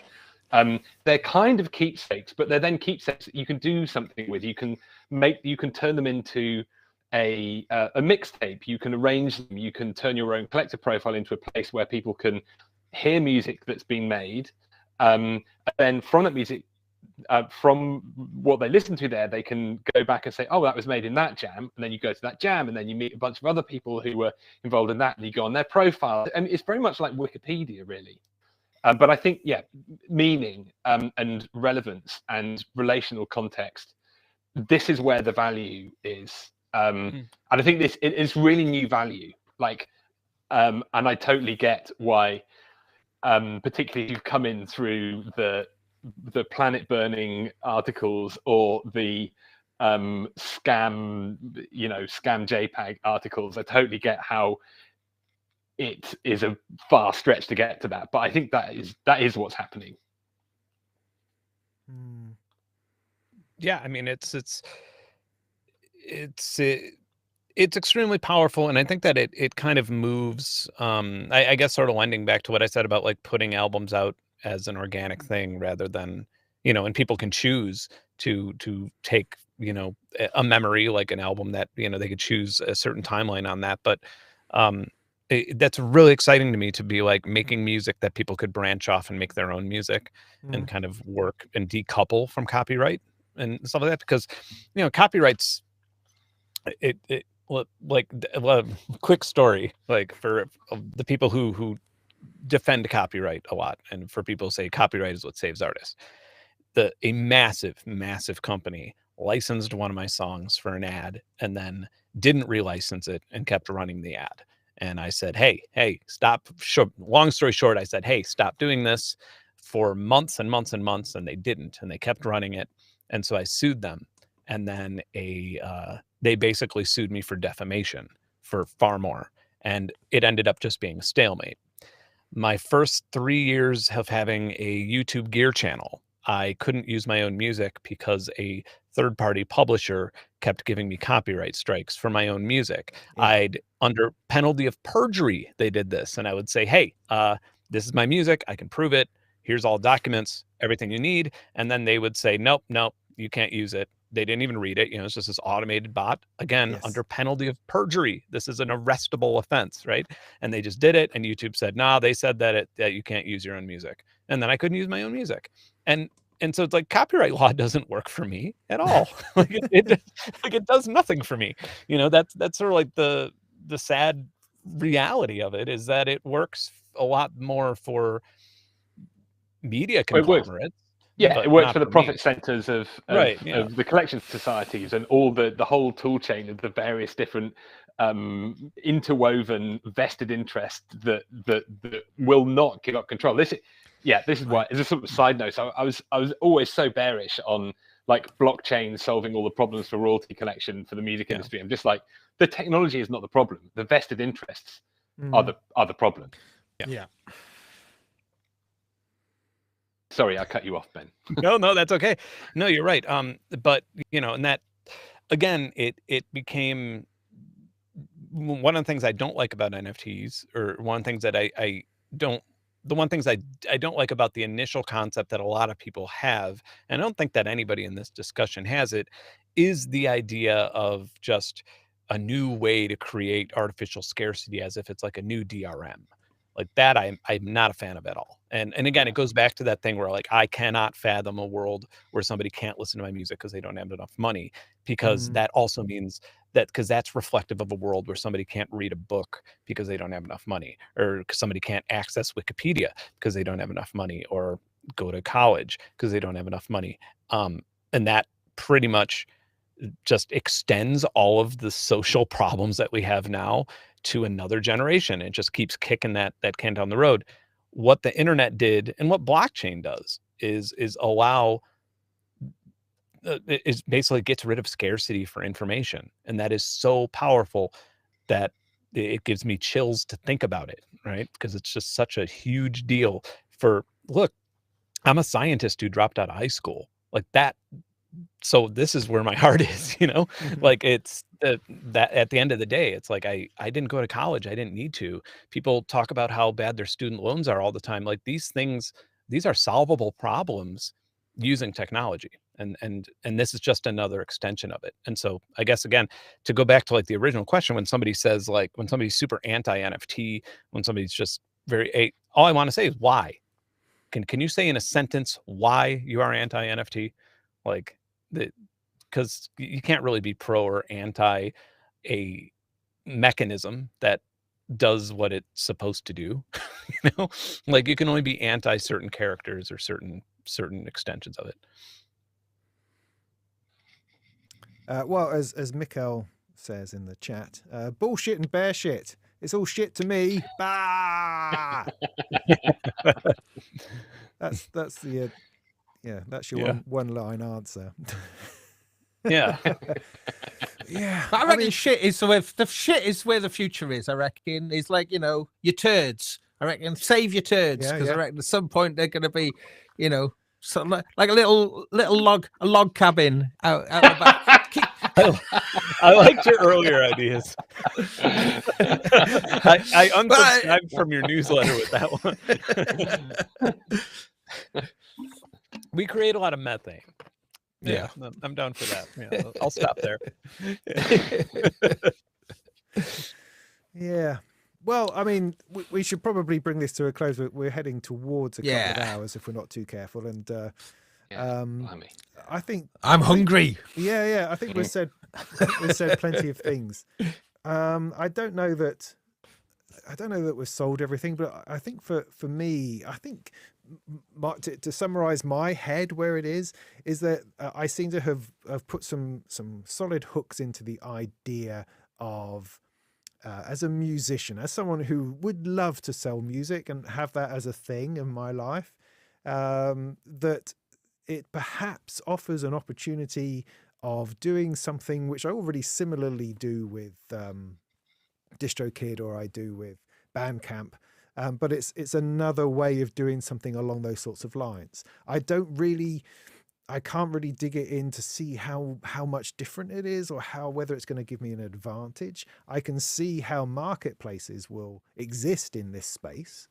they're kind of keepsakes, but they're then keepsakes that you can do something with. You can turn them into a mixtape. You can arrange them. You can turn your own collector profile into a place where people can hear music that's been made, and then from that music, from what they listen to there, they can go back and say, oh, that was made in that jam, and then you go to that jam, and then you meet a bunch of other people who were involved in that, and you go on their profile, and it's very much like Wikipedia, really. But I think, meaning and relevance and relational context, this is where the value is. And I think it is really new value. And I totally get why, particularly if you've come in through the planet burning articles or the scam JPEG articles. I totally get how it is a far stretch to get to that, but I think that is what's happening. Yeah, I mean, it's extremely powerful, and I think that it kind of moves. I guess sort of lending back to what I said about like putting albums out as an organic thing rather than, and people can choose to take you know, a memory, like an album that, you know, they could choose a certain timeline on that. But that's really exciting to me, to be like making music that people could branch off and make their own music and kind of work and decouple from copyright and stuff like that. Because, you know, copyrights, quick story, like for the people who defend copyright a lot, and for people who say copyright is what saves artists, a massive company licensed one of my songs for an ad and then didn't relicense it and kept running the ad. And I said, hey, stop. Long story short, I said, hey, stop doing this, for months and months and months, and they didn't, and they kept running it. And so I sued them, and then they basically sued me for defamation for far more, and it ended up just being a stalemate. My first 3 years of having a YouTube gear channel, I couldn't use my own music because a third-party publisher kept giving me copyright strikes for my own music. Yeah. Under penalty of perjury, they did this, and I would say, hey, this is my music, I can prove it, here's all documents, everything you need. And then they would say, nope, you can't use it. They didn't even read it. You know, it's just this automated bot, again, yes, under penalty of perjury. This is an arrestable offense, right? And they just did it. And YouTube said, nah, they said that you can't use your own music. And then I couldn't use my own music. And so it's like, copyright law doesn't work for me at all. Like it does nothing for me. You know, that's sort of like the sad reality of it, is that it works a lot more for media conglomerates. Yeah, it works for the profit centers of the collection societies and all the whole tool chain of the various different interwoven vested interests that will not give up control. This is why, as a sort of side note, I was always so bearish on like blockchain solving all the problems for royalty collection for the music industry. I'm just like, the technology is not the problem. The vested interests are the problem. Yeah. Sorry, I cut you off, Ben. No, that's okay. No, you're right. But you know, and that again, it became one of the things I don't like about NFTs, or one of the things that I don't like about the initial concept that a lot of people have, and I don't think that anybody in this discussion has it, is the idea of just a new way to create artificial scarcity, as if it's like a new DRM. Like that, I'm not a fan of at all. And again, it goes back to that thing where like, I cannot fathom a world where somebody can't listen to my music because they don't have enough money, because that also means that, because that's reflective of a world where somebody can't read a book because they don't have enough money, or somebody can't access Wikipedia because they don't have enough money, or go to college because they don't have enough money. And that pretty much just extends all of the social problems that we have now to another generation. It just keeps kicking that can down the road. What the internet did, and what blockchain does, is basically gets rid of scarcity for information. And that is so powerful that it gives me chills to think about it, right? Because it's just such a huge deal look, I'm a scientist who dropped out of high school like that. So this is where my heart is, you know, like it's that at the end of the day, it's like, I didn't go to college. I didn't need to. People talk about how bad their student loans are all the time. Like these are solvable problems using technology. And this is just another extension of it. And so I guess, again, to go back to like the original question, when somebody says, like, when somebody's super anti-NFT, when somebody's just all I want to say is why. Can you say in a sentence why you are anti-NFT? Like, because you can't really be pro or anti a mechanism that does what it's supposed to do. You know, like you can only be anti certain characters or certain extensions of it. Well, as Mikkel says in the chat, bullshit and bear shit. It's all shit to me. Bah! That's the that's your one line answer. Yeah. Yeah. But I reckon shit is where the future is, I reckon. It's like, you know, your turds. I reckon save your turds, because I reckon at some point they're gonna be, you know, sort of like a little log cabin out the back. I liked your earlier ideas. I unsubscribed from your newsletter with that one. We create a lot of methane. Yeah, I'm down for that. Yeah, I'll stop there. Yeah. Well, I mean, we should probably bring this to a close. We're heading towards a couple of hours if we're not too careful. And I think I'm hungry. Yeah. I think we've said plenty of things. I don't know that we've sold everything, but I think for me, I think to summarize my head where it is that I seem to have put some solid hooks into the idea of as a musician, as someone who would love to sell music and have that as a thing in my life, that it perhaps offers an opportunity of doing something which I already similarly do with DistroKid, or I do with Bandcamp, but it's another way of doing something along those sorts of lines. I can't really dig it in to see how much different it is, or whether it's going to give me an advantage. I can see how marketplaces will exist in this space,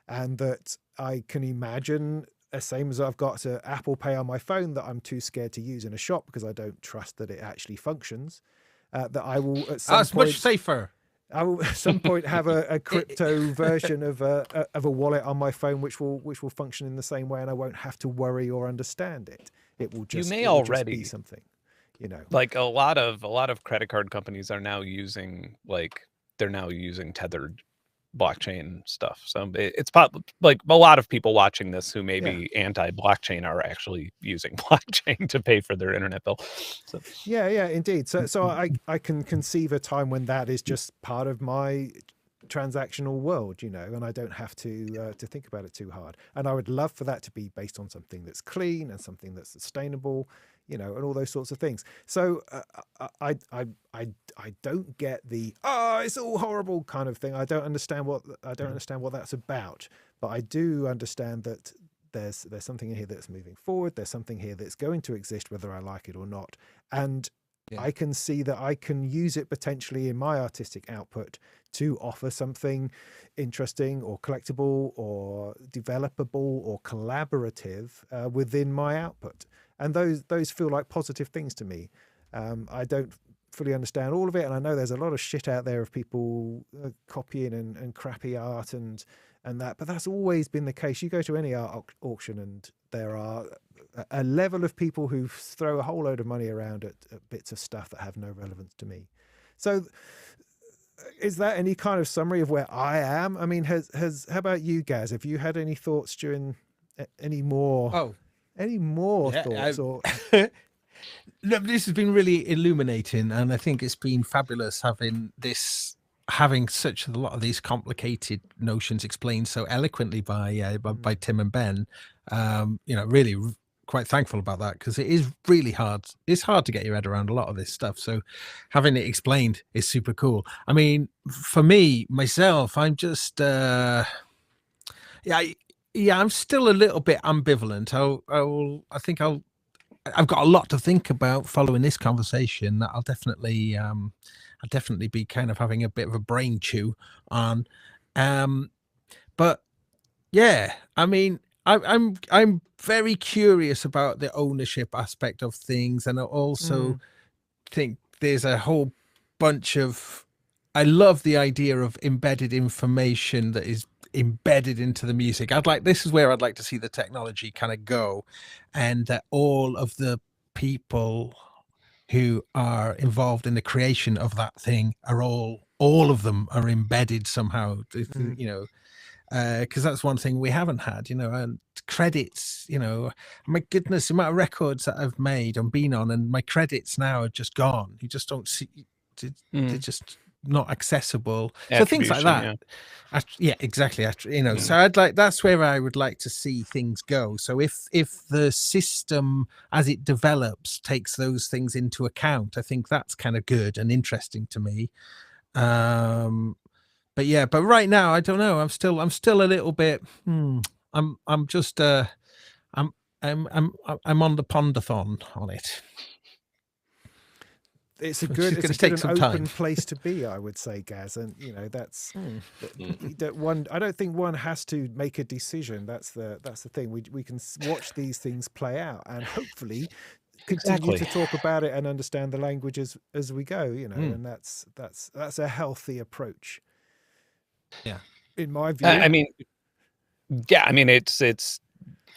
and that I can imagine, same as I've got to Apple Pay on my phone that I'm too scared to use in a shop because I don't trust that it actually functions, that I will at some That's point... much safer. I will at some point have a crypto version of a wallet on my phone which will function in the same way, and I won't have to worry or understand it. It will just, just be something, Like a lot of credit card companies are now using tethered blockchain stuff. So it's like a lot of people watching this who may be anti-blockchain are actually using blockchain to pay for their internet bill. So yeah, indeed. So I can conceive a time when that is just part of my transactional world, and I don't have to think about it too hard. And I would love for that to be based on something that's clean and something that's sustainable, and all those sorts of things. So I don't get the it's all horrible kind of thing. I don't understand what that's about, but I do understand that there's something in here that's moving forward. There's something here that's going to exist whether I like it or not, and I can see that I can use it potentially in my artistic output to offer something interesting or collectible or developable or collaborative within my output. And those feel like positive things to me. I don't fully understand all of it, and I know there's a lot of shit out there of people copying and crappy art and that, but that's always been the case. You go to any art auction and there are a level of people who throw a whole load of money around at bits of stuff that have no relevance to me. So is that any kind of summary of where I am? I mean, how about you, Gaz? Have you had any thoughts during any more thoughts? Or No, this has been really illuminating, and I think it's been fabulous having such a lot of these complicated notions explained so eloquently by Tim and Ben. Really quite thankful about that, because it is really hard. It's hard to get your head around a lot of this stuff. So having it explained is super cool. I mean, for me, myself, I'm just I'm still a little bit ambivalent. I've got a lot to think about following this conversation that I'll definitely be kind of having a bit of a brain chew on. But yeah, I mean, I'm very curious about the ownership aspect of things, and I also think there's a whole bunch of... I love the idea of embedded information that is embedded into the music. This is where I'd like to see the technology kind of go, and that all of the people who are involved in the creation of that thing are all of them are embedded somehow, because that's one thing we haven't had, and credits, my goodness, the amount of records that I've made and been on, and my credits now are just gone. You just don't see, they're just not accessible. So things like that. Yeah, exactly. So that's where I would like to see things go. So if the system as it develops takes those things into account, I think that's kind of good and interesting to me. But right now, I don't know. I'm still a little bit. I'm on the pondathon on it. It's a good open place to be, I would say, Gaz. And that's I don't think one has to make a decision. That's the thing. We can watch these things play out, and hopefully continue to talk about it and understand the language as we go, you know, and that's a healthy approach. Yeah. In my view. I mean, yeah, I mean, it's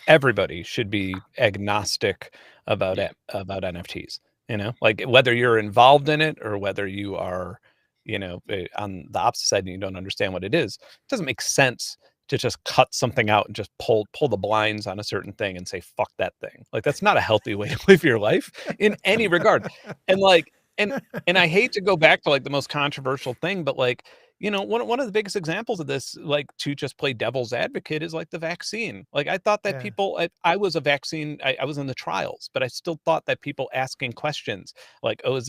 everybody should be agnostic about about NFTs, you know, like whether you're involved in it or whether you are, you know, on the opposite side and you don't understand what it is. It doesn't make sense to just cut something out and just pull the blinds on a certain thing and say, fuck that thing. Like, that's not a healthy way to live your life in any regard. And like, and I hate to go back to like the most controversial thing, but like, you know, one of the biggest examples of this, like to just play devil's advocate, is like the vaccine. Like, I thought that people, I was a vaccine, I was in the trials, but I still thought that people asking questions like, oh,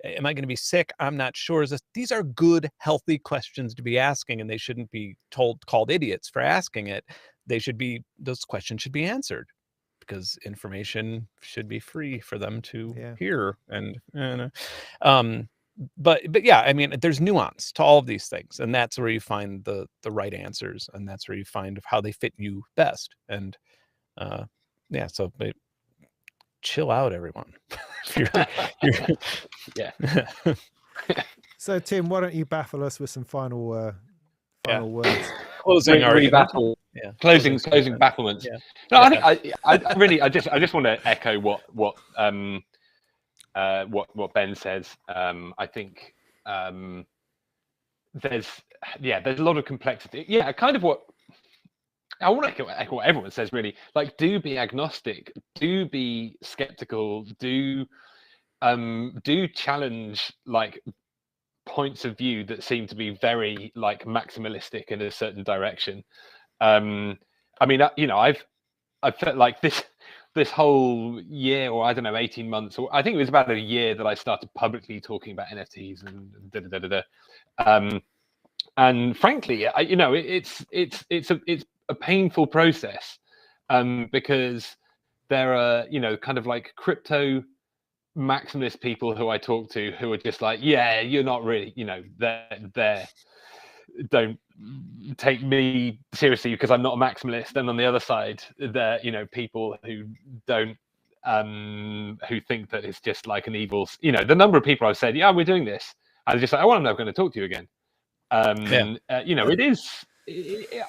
am I going to be sick? I'm not sure. These are good, healthy questions to be asking, and they shouldn't be called idiots for asking it. Those questions should be answered, because information should be free for them to hear. And but yeah, I mean, there's nuance to all of these things, and that's where you find the right answers, and that's where you find how they fit you best. And yeah, so chill out, everyone. Yeah. So Tim, why don't you baffle us with some final words? Closing argument. Yeah. Closing bafflements. Yeah. No, I think I really just want to echo what Ben says. I think there's a lot of complexity. Yeah, kind of what I want to echo what everyone says, really. Like, do be agnostic, do be skeptical, do challenge like points of view that seem to be very like maximalistic in a certain direction. I mean, you know, I've felt like this whole year, or I don't know, 18 months, or I think it was about a year, that I started publicly talking about NFTs and and frankly, you know, it's a painful process, because there are, you know, kind of like crypto maximalist people who I talk to who are just like, yeah, you're not really, you know, they're don't take me seriously because I'm not a maximalist. And on the other side, there, you know, people who don't who think that it's just like an evil, you know, the number of people I've said, yeah, we're doing this, and they're just like, oh, well, I'm never going to talk to you again. You know,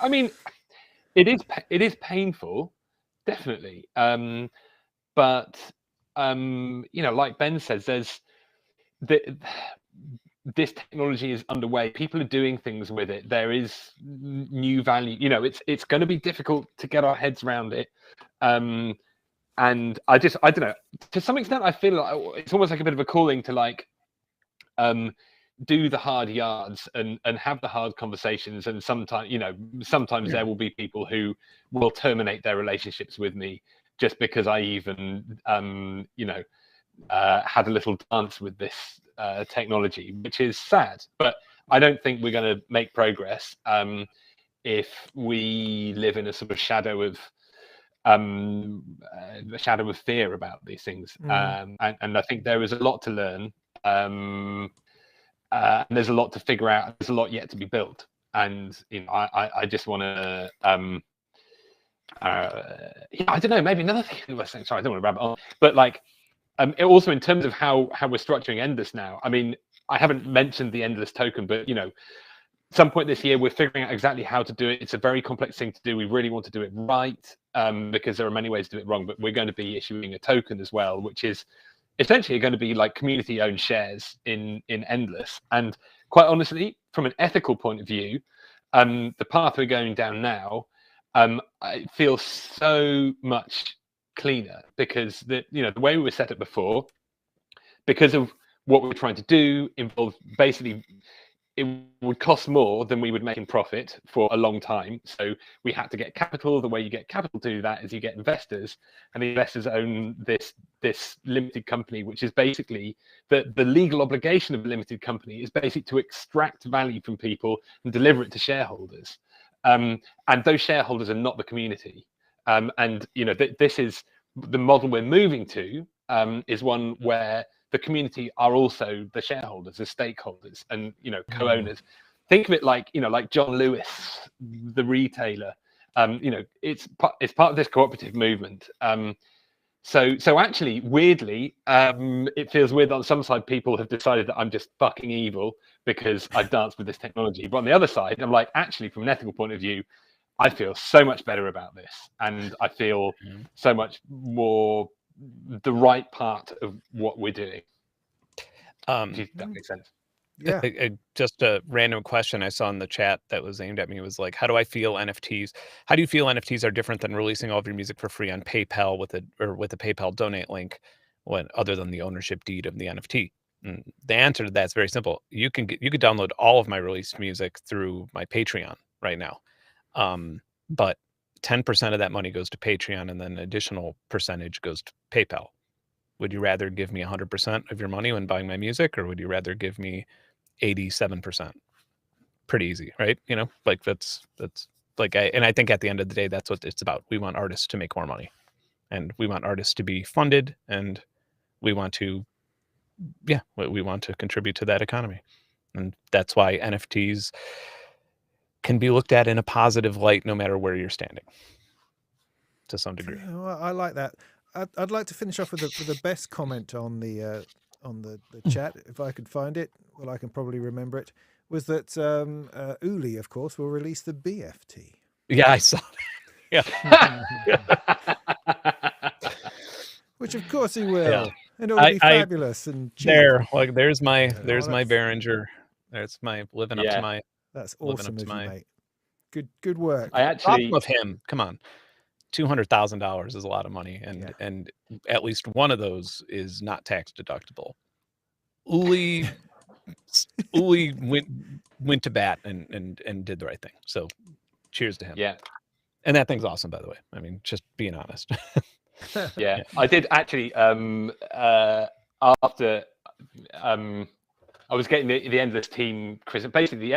I mean, it is painful, definitely, but you know, like Ben says, there's this technology is underway. People are doing things with it. There is new value. You know, it's going to be difficult to get our heads around it. And I don't know. To some extent, I feel like it's almost like a bit of a calling to like do the hard yards and have the hard conversations. And sometimes, you know, there will be people who will terminate their relationships with me just because I even you know, had a little dance with this technology, which is sad. But I don't think we're going to make progress if we live in a sort of shadow of fear about these things. And I think there is a lot to learn, and there's a lot to figure out. There's a lot yet to be built, and you know, I just want to I don't know, maybe another thing I was saying, sorry, I don't want to rabbit on, but like also in terms of how we're structuring Endless now. I mean, I haven't mentioned the Endless token, but you know, some point this year we're figuring out exactly how to do it. It's a very complex thing to do. We really want to do it right, because there are many ways to do it wrong, but we're going to be issuing a token as well, which is essentially going to be like community owned shares in Endless. And quite honestly, from an ethical point of view, the path we're going down now, I feel so much cleaner, because the way we were set up before, because of what we're trying to do, involved basically it would cost more than we would make in profit for a long time. So we had to get capital. The way you get capital to do that is you get investors, and the investors own this limited company, which is basically the legal obligation of a limited company is basically to extract value from people and deliver it to shareholders. And those shareholders are not the community. And you know, this is the model we're moving to, is one where the community are also the shareholders, the stakeholders, and you know, co-owners. Think of it like, you know, like John Lewis, the retailer. You know, it's part of this cooperative movement. So actually, weirdly, it feels weird that on some side people have decided that I'm just fucking evil because I've danced with this technology. But on the other side, I'm like, actually, from an ethical point of view, I feel so much better about this, and I feel so much more the right part of what we're doing. If that makes sense. Yeah. Just a random question I saw in the chat that was aimed at me was like, how do you feel NFTs are different than releasing all of your music for free on PayPal with a PayPal donate link, when other than the ownership deed of the NFT? And the answer to that is very simple. You could download all of my released music through my Patreon right now, but 10% of that money goes to Patreon, and then an additional percentage goes to PayPal. Would you rather give me 100% of your money when buying my music, or would you rather give me 87%? Pretty easy, right? You know, like that's like, I think at the end of the day, that's what it's about. We want artists to make more money, and we want artists to be funded, and we want to contribute to that economy. And that's why NFTs can be looked at in a positive light, no matter where you're standing, to some degree. Well, I like that. I'd like to finish off with the best comment on the chat, if I could find it. Well, I can probably remember it. Was that Uli, of course, will release the BFT. Yeah, I saw that. Yeah. Which of course he will. Yeah. And it'll be fabulous and cheap. There's my Behringer. There's my living up to my. That's awesome of you, mate. Good work. I actually of him. Come on. $200,000 is a lot of money, and at least one of those is not tax deductible. Uli went to bat and did the right thing. So cheers to him. Yeah. And that thing's awesome, by the way. I mean, just being honest. Yeah. I did actually after I was getting the Endless Team Christmas. Basically,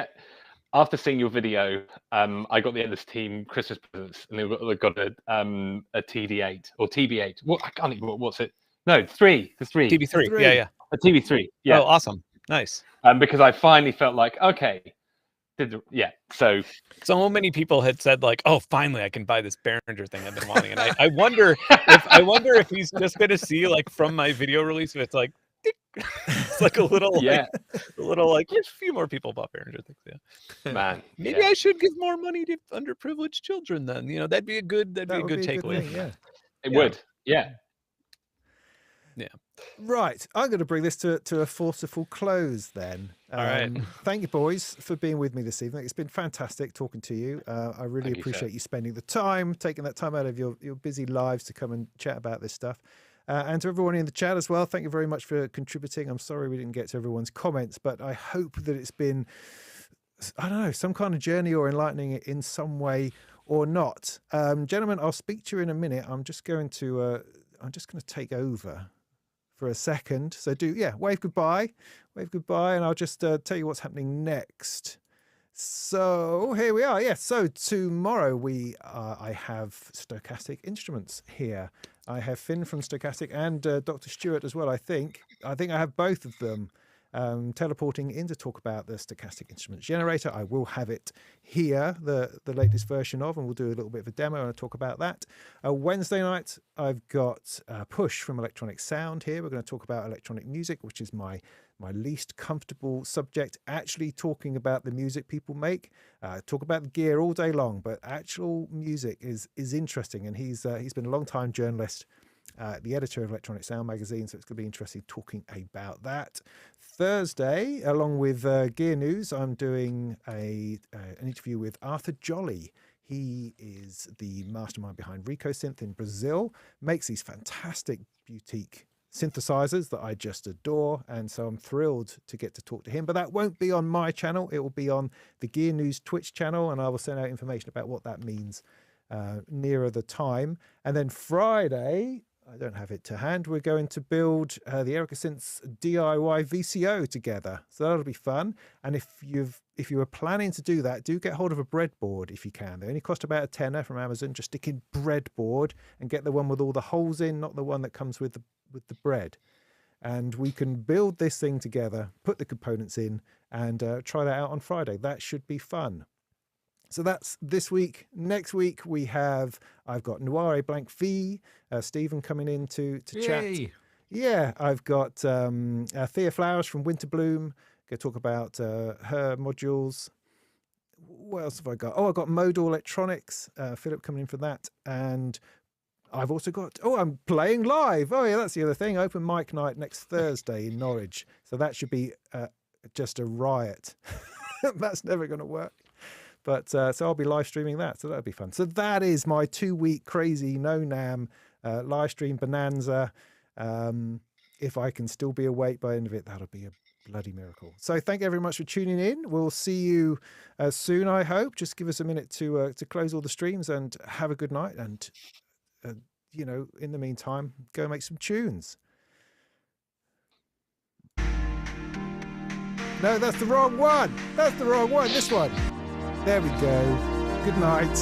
after seeing your video, I got the Endless Team Christmas presents, and they got a TD8 or TB8. What, I can't even. What's it? No, 3. The 3. TB3. Yeah. A TB3. Yeah. Oh, awesome. Nice. Because I finally felt like, okay, so many people had said like, oh, finally I can buy this Behringer thing I've been wanting, and I wonder if he's just gonna see like from my video release, if it's like it's like a little like a few more people bought Behringer things. Yeah, man. Maybe I should give more money to underprivileged children. Then that'd be a good takeaway. Yeah, it would. Yeah. Right, I'm going to bring this to a forceful close then. All right. Thank you, boys, for being with me this evening. It's been fantastic talking to you. I really appreciate you spending the time, taking that time out of your busy lives to come and chat about this stuff. And to everyone in the chat as well, thank you very much for contributing. I'm sorry we didn't get to everyone's comments, but I hope that it's been, I don't know, some kind of journey or enlightening it in some way or not. Gentlemen, I'll speak to you in a minute. I'm just going to take over for a second. So wave goodbye, and I'll just tell you what's happening next. So here we are. Yes. So tomorrow I have Stochastic Instruments here. I have Finn from Stochastic and Dr. Stewart as well. I think I have both of them teleporting in to talk about the Stochastic Instruments generator. I will have it here, the latest version of, and we'll do a little bit of a demo and I'll talk about that. Wednesday night, I've got Push from Electronic Sound here. We're going to talk about electronic music, which is my least comfortable subject, actually talking about the music people make. Talk about the gear all day long, but actual music is interesting, and he's been a long time journalist, the editor of Electronic Sound magazine, so it's going to be interesting talking about that. Thursday, along with Gear News, I'm doing an interview with Arthur Jolly. He is the mastermind behind Rico Synth in Brazil, makes these fantastic boutique synthesizers that I just adore, and so I'm thrilled to get to talk to him. But that won't be on my channel, it will be on the Gear News Twitch channel, and I will send out information about what that means nearer the time. And then Friday, I don't have it to hand, we're going to build the Erica Synths DIY VCO together, so that'll be fun. And if you were planning to do that, do get hold of a breadboard if you can. They only cost about $10 from Amazon. Just stick in breadboard and get the one with all the holes in, not the one that comes with the bread. And we can build this thing together, put the components in, and try that out on Friday. That should be fun. So that's this week. Next week I've got Noire Blank V, Stephen coming in to chat. Yay. Yeah, I've got Thea Flowers from Winterbloom. Going to talk about her modules. What else have I got? Oh, I've got Modal Electronics. Philip coming in for that. And I've also got, I'm playing live. Oh, yeah, that's the other thing. Open mic night next Thursday in Norwich. So that should be just a riot. That's never going to work. But so I'll be live streaming that. So that'll be fun. So that is my 2-week crazy No-NAMM live stream bonanza. If I can still be awake by the end of it, that'll be a bloody miracle. So thank you very much for tuning in. We'll see you soon, I hope. Just give us a minute to close all the streams and have a good night. And, in the meantime, go make some tunes. No, that's the wrong one. That's the wrong one. This one. There we go. Good night.